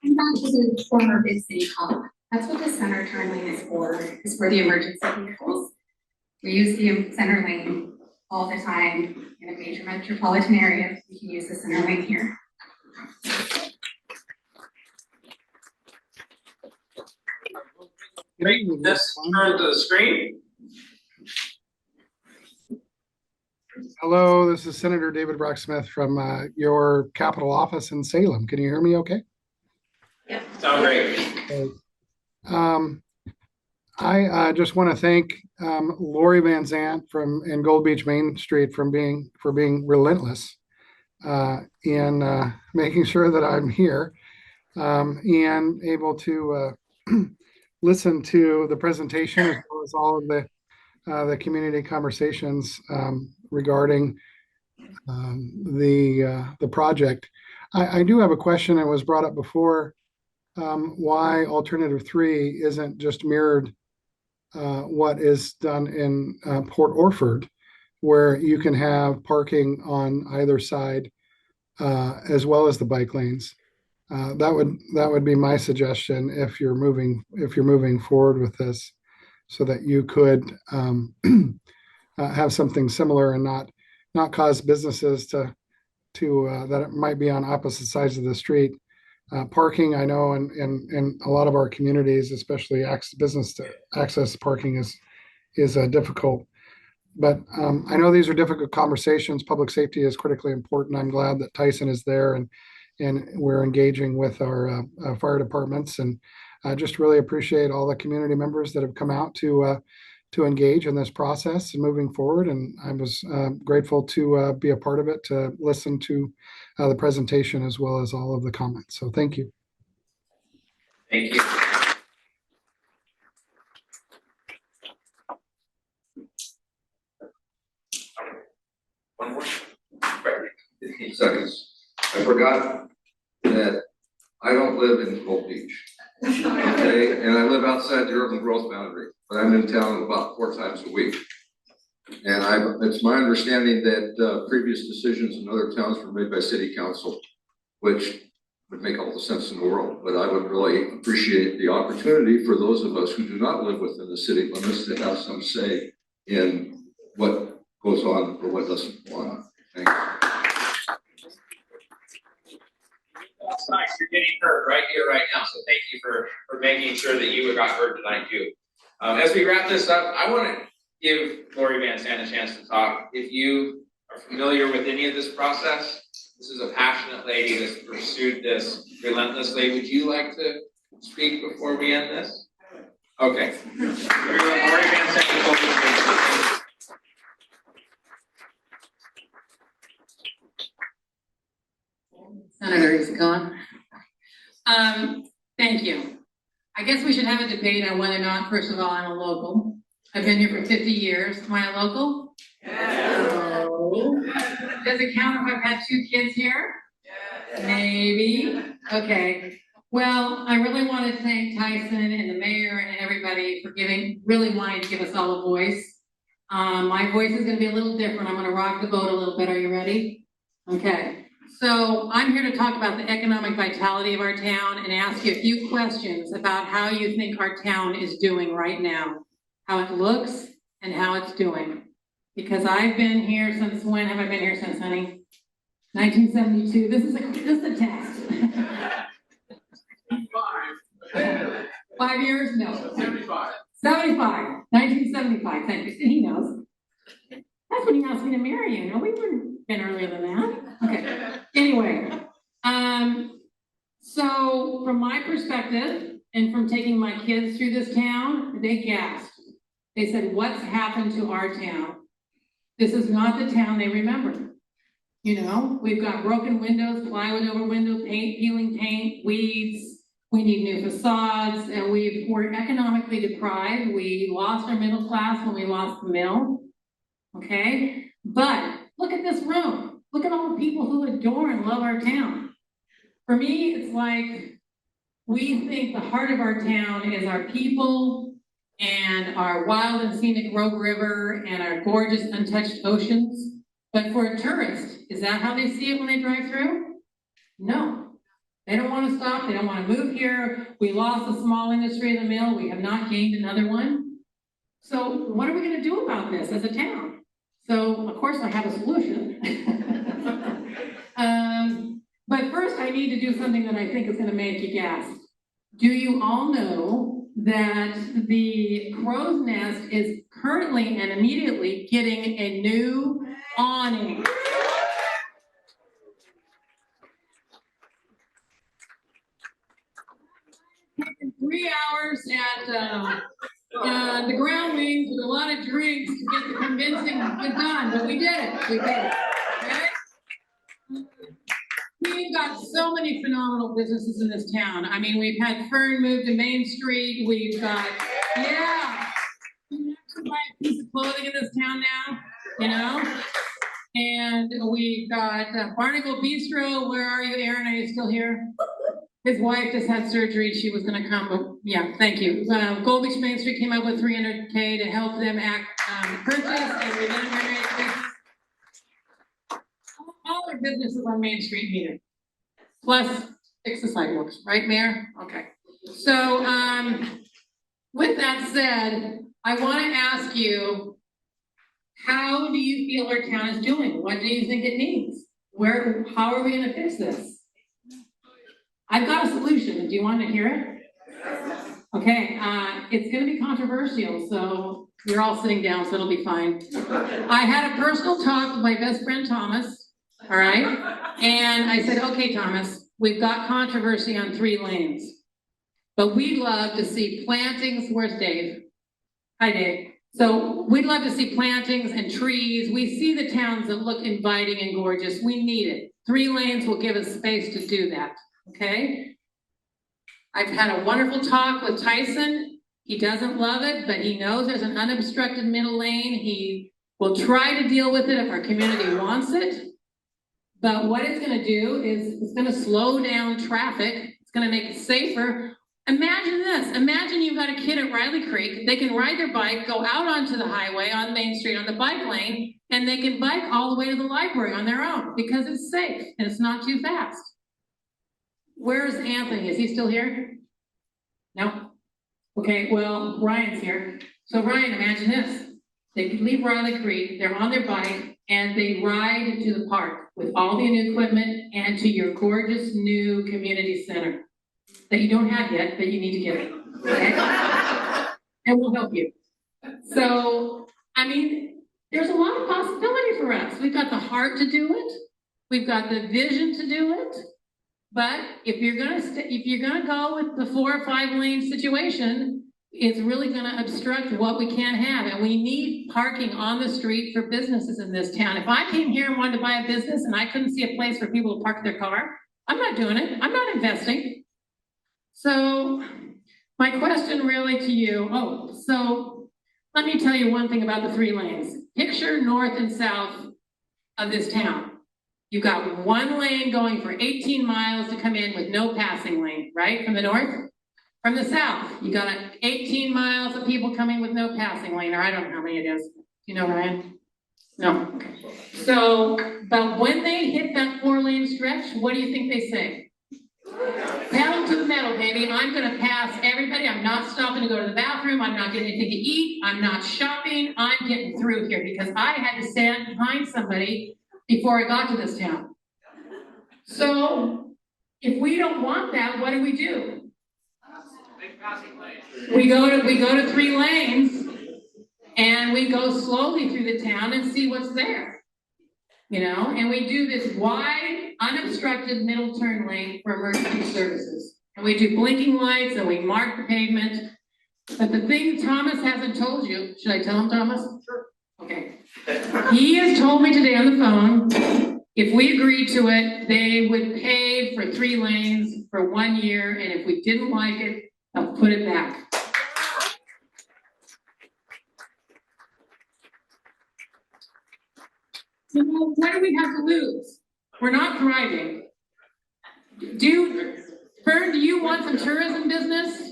I'm back to the former big city hall. That's what the center turn lane is for the emergency vehicles. We use the center lane all the time in a major metropolitan area. We can use the center lane here. This turn to the screen. Hello, this is Senator David Brock-Smith from your Capitol office in Salem. Can you hear me okay? Yeah. Sound great. Okay. I just want to thank Laurie Van Zant in Gold Beach Main Street for being relentless in making sure that I'm here and able to listen to the presentation as well as all of the community conversations regarding the project. I do have a question that was brought up before. Why alternative 3 isn't just mirrored what is done in Port Orford, where you can have parking on either side as well as the bike lanes. That would be my suggestion if you're moving forward with this, so that you could have something similar and not cause businesses to that it might be on opposite sides of the street. Parking, I know, in a lot of our communities, especially business to access parking is difficult. But I know these are difficult conversations. Public safety is critically important. I'm glad that Tyson is there and we're engaging with our fire departments. And I just really appreciate all the community members that have come out to engage in this process and moving forward. And I was grateful to be a part of it, to listen to the presentation as well as all of the comments. So thank you. Thank you. One more. 15 seconds. I forgot that I don't live in Gold Beach. Okay, and I live outside the urban growth boundary, but I'm in town about 4 times a week. And it's my understanding that previous decisions in other towns were made by city council, which would make all the sense in the world. But I would really appreciate the opportunity for those of us who do not live within the city limits to have some say in what goes on or what doesn't go on. Thank you. That's nice, you're getting heard right here, right now, so thank you for making sure that you got heard tonight too. As we wrap this up, I want to give Laurie Van Sant a chance to talk. If you are familiar with any of this process, this is a passionate lady that's pursued this relentlessly. Would you like to speak before we end this? Okay. Laurie Van Sant. Senator is gone. Thank you. I guess we should have a debate on whether or not, first of all, I'm a local. I've been here for 50 years. Am I a local? No. Does it count if I've had 2 kids here? Maybe. Okay. Well, I really want to thank Tyson and the mayor and everybody for really wanting to give us all a voice. My voice is going to be a little different. I'm going to rock the boat a little bit. Are you ready? Okay. So I'm here to talk about the economic vitality of our town and ask you a few questions about how you think our town is doing right now, how it looks and how it's doing. Because I've been here since, when have I been here since, honey? 1972. This is a test. 5 years? No. 75. 1975. Thank you. He knows. That's when he asked me to marry you. No, we wouldn't been earlier than that. Okay. Anyway, so from my perspective and from taking my kids through this town, they gasped. They said, "What's happened to our town? This is not the town they remember." You know, we've got broken windows, plywood over window paint, peeling paint, weeds. We need new facades, and we're economically deprived. We lost our middle class when we lost the mill. Okay, but look at this room. Look at all the people who adore and love our town. For me, it's like we think the heart of our town is our people and our wild and scenic Rogue River and our gorgeous untouched oceans. But for a tourist, is that how they see it when they drive through? No. They don't want to stop. They don't want to move here. We lost a small industry in the mill. We have not gained another one. So what are we going to do about this as a town? So, of course, I have a solution. But first, I need to do something that I think is going to make you gasp. Do you all know that the crow's nest is currently and immediately getting a new awning? 3 hours at the ground wings with a lot of drinks to get the convincing done, but we did it. We did it. Okay? We've got so many phenomenal businesses in this town. I mean, we've had Fern move to Main Street. We've got, yeah, you can buy a piece of clothing in this town now, you know? And we've got Barnacle Bistro. Where are you, Aaron? Are you still here? His wife just had surgery. She was going to come, but yeah, thank you. Gold Beach Main Street came up with $300K to help them purchase and renovate business. All their businesses on Main Street needed. Plus, fix the sidewalks, right, Mayor? Okay. So, with that said, I want to ask you, how do you feel our town is doing? What do you think it needs? How are we going to fix this? I've got a solution. Do you want to hear it? Okay, it's going to be controversial, so you're all sitting down, so it'll be fine. I had a personal talk with my best friend, Thomas, all right? And I said, okay, Thomas, we've got controversy on 3 lanes, but we'd love to see plantings. Where's Dave? Hi, Dave. So we'd love to see plantings and trees. We see the towns that look inviting and gorgeous. We need it. 3 lanes will give us space to do that. Okay, I've had a wonderful talk with Tyson. He doesn't love it, but he knows there's an unobstructed middle lane. He will try to deal with it if our community wants it. But what it's going to do is it's going to slow down traffic. It's going to make it safer. Imagine this, imagine you've got a kid at Riley Creek, they can ride their bike, go out onto the highway on Main Street on the bike lane, and they can bike all the way to the library on their own because it's safe and it's not too fast. Where's Anthony? Is he still here? No? Okay, well, Ryan's here. So Ryan, imagine this. They could leave Riley Creek, they're on their bike, and they ride to the park with all the new equipment and to your gorgeous new community center that you don't have yet, but you need to get it, okay? And we'll help you. So, I mean, there's a lot of possibility for us. We've got the heart to do it. We've got the vision to do it. But if you're gonna go with the 4 or 5 lane situation, it's really gonna obstruct what we can have. And we need parking on the street for businesses in this town. If I came here and wanted to buy a business and I couldn't see a place for people to park their car, I'm not doing it. I'm not investing. So my question really to you, so let me tell you one thing about the 3 lanes. Picture north and south of this town. You've got 1 lane going for 18 miles to come in with no passing lane, right? From the north. From the south, you got 18 miles of people coming with no passing lane, or I don't know how many it is. Do you know, Ryan? No. Okay. So, but when they hit that 4 lane stretch, what do you think they say? Pedal to the metal, baby. I'm gonna pass everybody. I'm not stopping to go to the bathroom. I'm not getting anything to eat. I'm not shopping. I'm getting through here because I had to stand behind somebody before I got to this town. So if we don't want that, what do? We go to 3 lanes and we go slowly through the town and see what's there. You know, and we do this wide, unobstructed middle turn lane for emergency services. And we do blinking lights and we mark the pavement. But the thing Thomas hasn't told you, should I tell him, Thomas? Sure. Okay. He has told me today on the phone, if we agreed to it, they would pay for 3 lanes for 1 year. And if we didn't like it, they'll put it back. So what do we have to lose? We're not thriving. Fern, do you want some tourism business?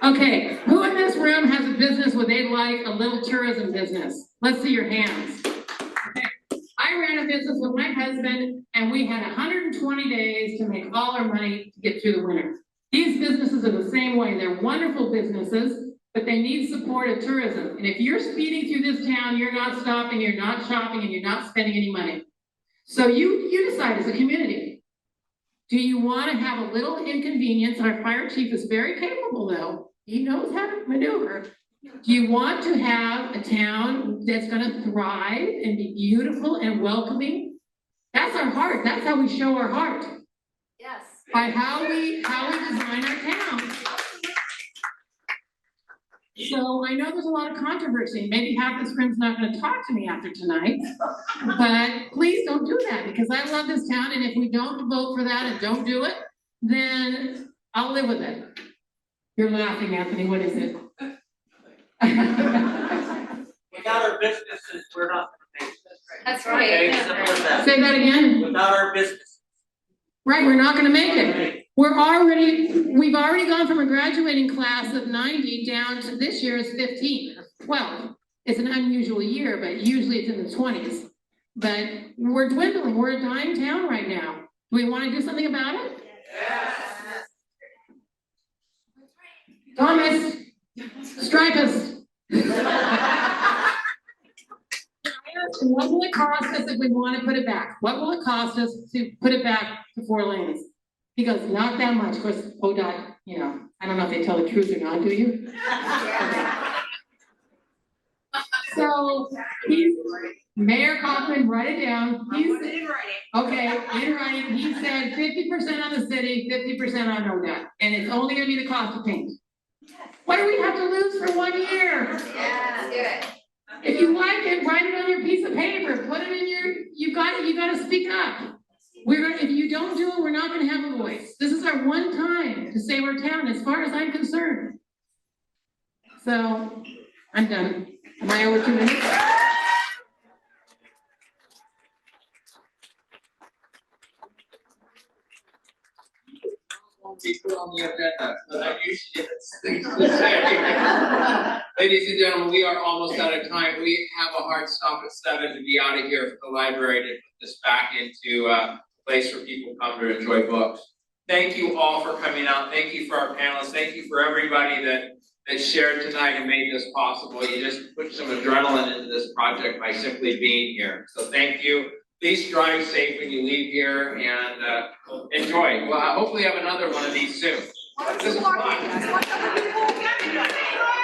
Okay, who in this room has a business where they'd like a little tourism business? Let's see your hands. Okay. I ran a business with my husband and we had 120 days to make all our money to get through the winter. These businesses are the same way. They're wonderful businesses, but they need support of tourism. And if you're speeding through this town, you're not stopping, you're not shopping, and you're not spending any money. So you decide as a community. Do you want to have a little inconvenience? Our fire chief is very capable though. He knows how to maneuver. Do you want to have a town that's going to thrive and be beautiful and welcoming? That's our heart. That's how we show our heart. Yes. By how we design our town. So I know there's a lot of controversy. Maybe half this room's not going to talk to me after tonight, but please don't do that because I love this town. And if we don't vote for that and don't do it, then I'll live with it. You're laughing, Anthony. What is it? Without our businesses, we're not going to make it. That's right. Okay, simple as that. Say that again. Without our business. Right, we're not going to make it. We've already gone from a graduating class of 90 down to this year's 15, 12. It's an unusual year, but usually it's in the 20s. But we're dwindling. We're a dying town right now. Do we want to do something about it? Yes. Thomas, stripe us. What will it cost us if we want to put it back? What will it cost us to put it back to 4 lanes? He goes, not that much. Of course, ODOT, you know, I don't know if they tell the truth or not, do you? So, Mayor Kaufman, write it down. Okay, in writing, he said 50% on the city, 50% on ODOT. And it's only going to be the cost of paint. What do we have to lose for 1 year? Yeah, do it. If you like it, write it on your piece of paper. Put it in your, you got to speak up. If you don't do it, we're not going to have a voice. This is our one time to save our town, as far as I'm concerned. So, I'm done. Am I over 2 minutes? will be put on the agenda, but I usually have things to say. Ladies and gentlemen, we are almost out of time. We have a hard stop at 7 to be out of here for the library to put this back into a place where people come to enjoy books. Thank you all for coming out. Thank you for our panelists. Thank you for everybody that shared tonight and made this possible. You just put some adrenaline into this project by simply being here. So thank you. Please drive safe when you leave here and enjoy. Well, hopefully have another one of these soon. This is fun.